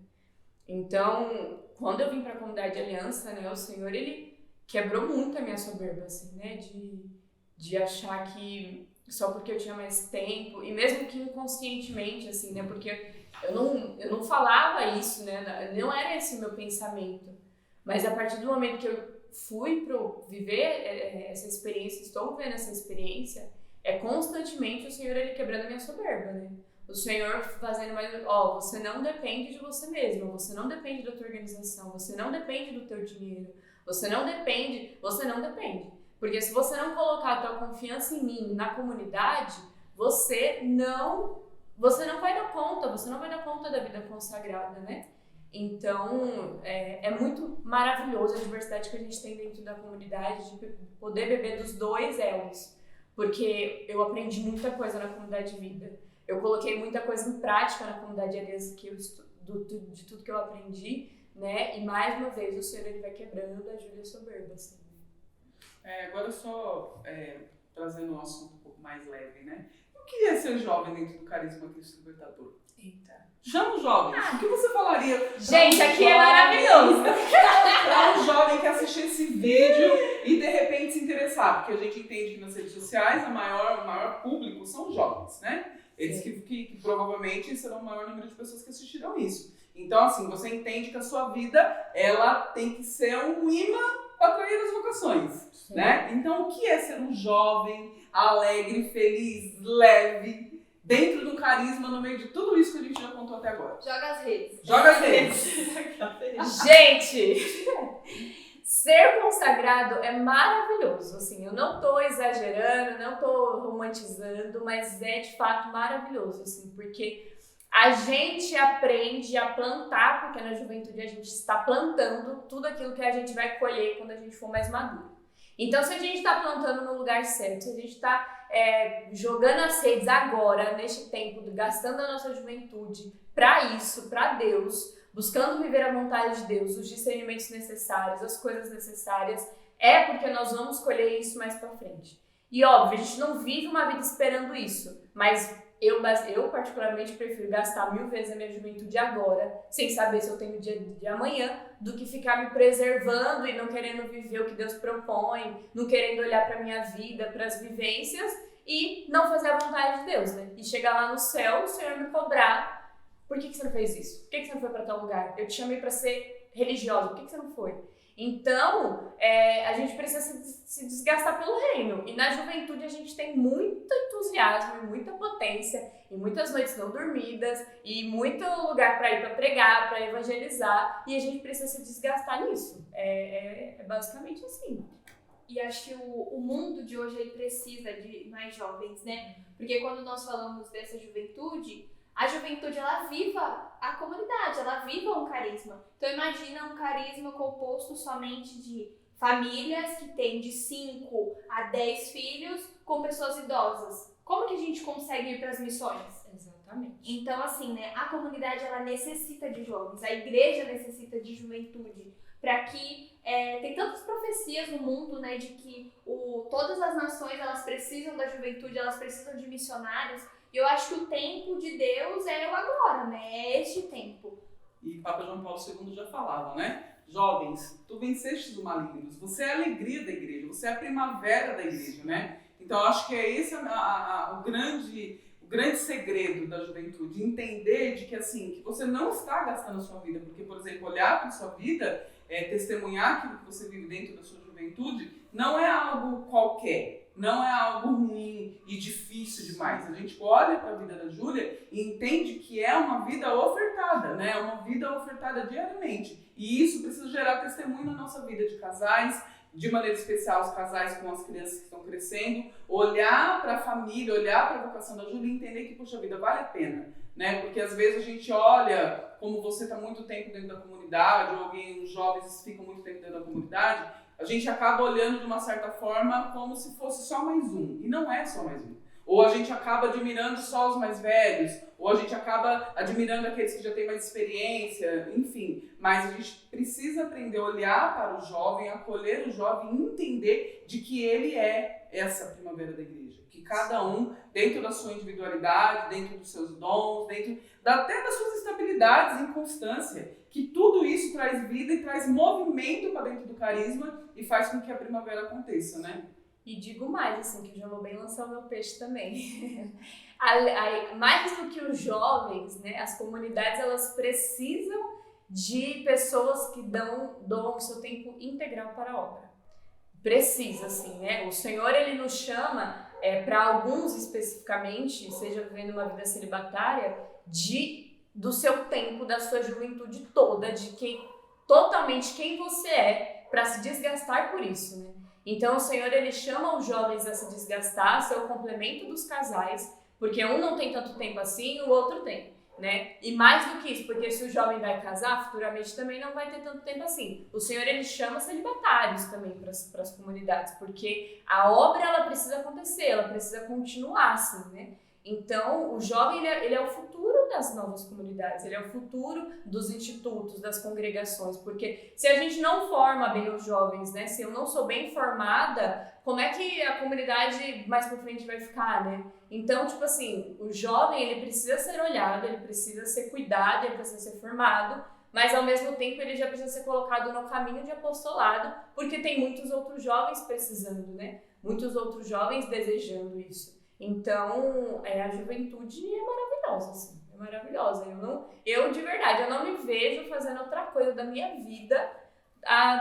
Então, quando eu vim para a comunidade de aliança, né, o Senhor, ele quebrou muito a minha soberba, assim, né? De achar que só porque eu tinha mais tempo, e mesmo que inconscientemente, assim, né? Porque eu não falava isso, né? Não era esse o meu pensamento. Mas a partir do momento que eu fui para viver essa experiência, estou vivendo essa experiência, constantemente o Senhor, ele quebrando a minha soberba, né? O Senhor fazendo mais, você não depende de você mesmo, você não depende da tua organização, você não depende do teu dinheiro, você não depende. Porque se você não colocar a tua confiança em mim, na comunidade, você não vai dar conta, você não vai dar conta da vida consagrada, né? Então, é muito maravilhoso a diversidade que a gente tem dentro da comunidade, de poder beber dos dois elos, porque eu aprendi muita coisa na comunidade de vida. Eu coloquei muita coisa em prática na comunidade de aliança de tudo que eu aprendi, né? E mais uma vez o Senhor, ele vai quebrando a Júlia soberba, assim. Agora só trazendo um assunto um pouco mais leve, né? Eu queria ser jovem dentro do Carisma Cristo Libertador. Eita. Chama os jovens. O que você falaria? Gente, aqui é maravilhoso. Para um jovem que assistir esse vídeo e de repente se interessar, porque a gente entende que nas redes sociais o maior público são os jovens, né? Eles que provavelmente serão o maior número de pessoas que assistirão isso. Então, assim, você entende que a sua vida, ela tem que ser um imã para atrair as vocações, né? Então, o que é ser um jovem, alegre, feliz, leve, dentro do carisma, no meio de tudo isso que a gente já contou até agora? Joga as redes. Gente, ser consagrado é maravilhoso, assim, eu não tô exagerando, não tô romantizando, mas é de fato maravilhoso, assim, porque a gente aprende a plantar, porque na juventude a gente está plantando tudo aquilo que a gente vai colher quando a gente for mais maduro. Então, se a gente está plantando no lugar certo, se a gente está jogando as redes agora, neste tempo, gastando a nossa juventude para isso, para Deus, buscando viver a vontade de Deus, os discernimentos necessários, as coisas necessárias, porque nós vamos colher isso mais para frente. E óbvio, a gente não vive uma vida esperando isso, mas eu particularmente prefiro gastar 1000 vezes a minha juventude agora, sem saber se eu tenho o dia de amanhã, do que ficar me preservando e não querendo viver o que Deus propõe, não querendo olhar para minha vida, para as vivências e não fazer a vontade de Deus, né? E chegar lá no céu, o Senhor me cobrar: por que você não fez isso? Por que você não foi para tal lugar? Eu te chamei para ser religiosa, por que você não foi? Então, a gente precisa se desgastar pelo reino. E na juventude a gente tem muito entusiasmo e muita potência, e muitas noites não dormidas, e muito lugar para ir para pregar, para evangelizar, e a gente precisa se desgastar nisso. É basicamente assim. E acho que o mundo de hoje ele precisa de mais jovens, né? Porque quando nós falamos dessa juventude, a juventude, ela viva a comunidade, ela viva um carisma. Então imagina um carisma composto somente de famílias que têm de 5 a 10 filhos com pessoas idosas. Como que a gente consegue ir para as missões? Exatamente. Então, assim, né, a comunidade ela necessita de jovens, a igreja necessita de juventude, para que tem tantas profecias no mundo, né, de que todas as nações elas precisam da juventude, elas precisam de missionários. E eu acho que o tempo de Deus é o agora, né? É este tempo. E Papa João Paulo II já falava, né? Jovens, tu venceste os malignos, você é a alegria da igreja, você é a primavera da igreja, né? Então, eu acho que é esse o grande segredo da juventude, entender de que, assim, que você não está gastando a sua vida, porque, por exemplo, olhar para a sua vida, testemunhar aquilo que você vive dentro da sua juventude, não é algo qualquer, não é algo ruim e difícil demais. A gente olha para a vida da Júlia e entende que é uma vida ofertada, né? É uma vida ofertada diariamente. E isso precisa gerar testemunho na nossa vida de casais, de maneira especial os casais com as crianças que estão crescendo, olhar para a família, olhar para a vocação da Júlia e entender que, puxa vida, vale a pena, né? Porque às vezes a gente olha, como você está muito tempo dentro da comunidade, ou os jovens ficam muito tempo dentro da comunidade, a gente acaba olhando de uma certa forma como se fosse só mais um, e não é só mais um. Ou a gente acaba admirando só os mais velhos, ou a gente acaba admirando aqueles que já têm mais experiência, enfim. Mas a gente precisa aprender a olhar para o jovem, acolher o jovem e entender de que ele é essa primavera da igreja. Que cada um, dentro da sua individualidade, dentro dos seus dons, dentro até das suas estabilidades e inconstância, que tudo isso traz vida e traz movimento para dentro do carisma e faz com que a primavera aconteça, né? E digo mais, assim, que eu já vou bem lançar o meu peixe também. Mais do que os jovens, né, as comunidades, elas precisam de pessoas que doam o seu tempo integral para a obra. Precisa, assim, né? O Senhor, Ele nos chama, para alguns especificamente, seja vivendo uma vida celibatária, do seu tempo, da sua juventude toda, totalmente quem você é, para se desgastar por isso, né? Então o Senhor, Ele chama os jovens a se desgastar, a ser o complemento dos casais, porque um não tem tanto tempo assim, o outro tem, né? E mais do que isso, porque se o jovem vai casar, futuramente também não vai ter tanto tempo assim. O Senhor, Ele chama celibatários também para as comunidades, porque a obra, ela precisa acontecer, ela precisa continuar assim, né? Então, o jovem, ele é o futuro das novas comunidades, ele é o futuro dos institutos, das congregações, porque se a gente não forma bem os jovens, né, se eu não sou bem formada, como é que a comunidade mais pra frente vai ficar, né? Então, tipo assim, o jovem, ele precisa ser olhado, ele precisa ser cuidado, ele precisa ser formado, mas ao mesmo tempo ele já precisa ser colocado no caminho de apostolado, porque tem muitos outros jovens precisando, né? Muitos outros jovens desejando isso. Então, a juventude é maravilhosa, assim, é maravilhosa. Eu de verdade, eu não me vejo fazendo outra coisa da minha vida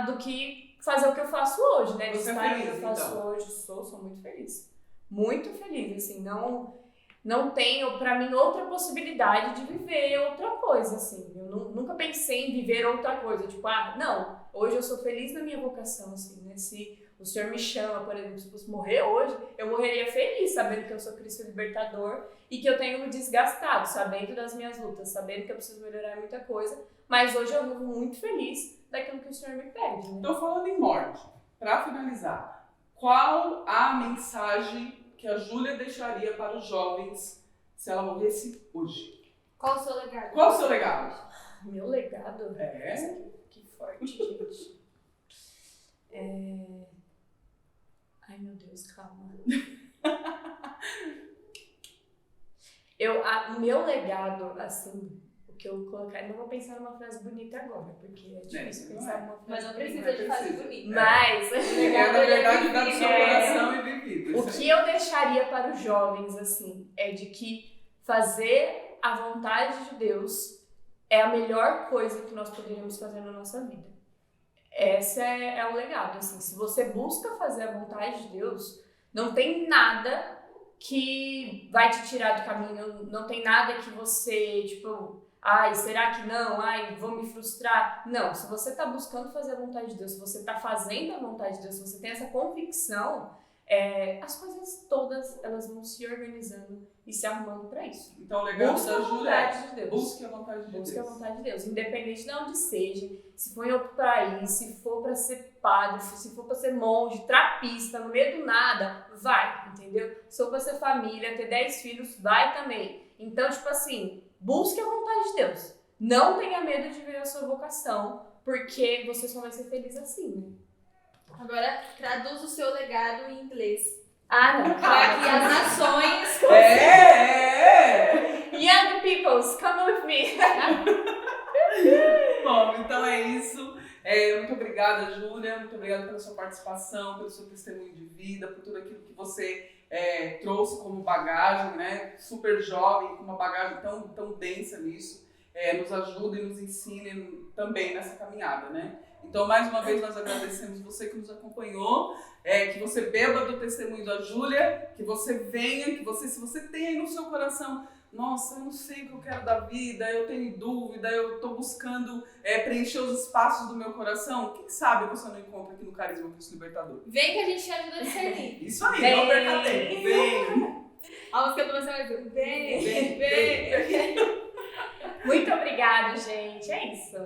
do que fazer o que eu faço hoje, né? Você estar é feliz, o que eu faço então? hoje, sou muito feliz. Muito feliz, assim, não tenho, pra mim, outra possibilidade de viver outra coisa, assim. Eu nunca pensei em viver outra coisa, tipo, não, hoje eu sou feliz na minha vocação, assim, né? Se o Senhor me chama, por exemplo, se fosse morrer hoje, eu morreria feliz, sabendo que eu sou Cristo libertador e que eu tenho me desgastado, sabendo das minhas lutas, sabendo que eu preciso melhorar muita coisa, mas hoje eu vivo muito feliz daquilo que o Senhor me pede. Né? Então, falando em morte, para finalizar, qual a mensagem que a Júlia deixaria para os jovens se ela morresse hoje? Qual o seu legado? Qual o seu legado? Meu legado? Que forte, gente. Ai, meu Deus, calma. O meu legado, assim, o que eu colocar, não vou pensar numa frase bonita agora, porque é difícil pensar numa frase Mas não bonita. precisa de frase bonita. Mas, Na verdade, dá do seu coração e vivido. O que eu deixaria para os jovens, assim, é de que fazer a vontade de Deus é a melhor coisa que nós poderíamos fazer na nossa vida. Esse é o legado, assim, se você busca fazer a vontade de Deus, não tem nada que vai te tirar do caminho, não tem nada que você, tipo, será que não? Vou me frustrar. Não, se você está buscando fazer a vontade de Deus, se você está fazendo a vontade de Deus, se você tem essa convicção, as coisas todas, elas vão se organizando e se arrumando para isso. Então, o legado Busca da a Júlia é vontade de Deus. busque a vontade de Busque Deus. a vontade de Deus, independente de onde seja, se for em outro país, se for para ser padre, se for pra ser monge, trapista, no meio do nada, vai, entendeu? Se for pra ser família, ter 10 filhos, vai também. Então, tipo assim, busque a vontade de Deus. Não tenha medo de ver a sua vocação, porque você só vai ser feliz assim, né? Agora, traduz o seu legado em inglês. Ah, não, Para que calma. as nações... Young peoples, come with me. Bom, então é isso. Muito obrigada, Júlia. Muito obrigada pela sua participação, pelo seu testemunho de vida, por tudo aquilo que você trouxe como bagagem, né? Super jovem, com uma bagagem tão densa nisso. Nos ajuda e nos ensine também nessa caminhada, né? Então, mais uma vez, nós agradecemos você que nos acompanhou, que você beba do testemunho da Júlia, que você venha, se você tem aí no seu coração, nossa, eu não sei o que eu quero da vida, eu tenho dúvida, eu estou buscando preencher os espaços do meu coração, quem sabe você não encontra aqui no Carisma Cristo Libertador. Vem que a gente te ajuda a discernir. Isso aí, Vem. não perca tempo, vem! A música do você vai dizer, vem. Muito obrigada, gente. É isso.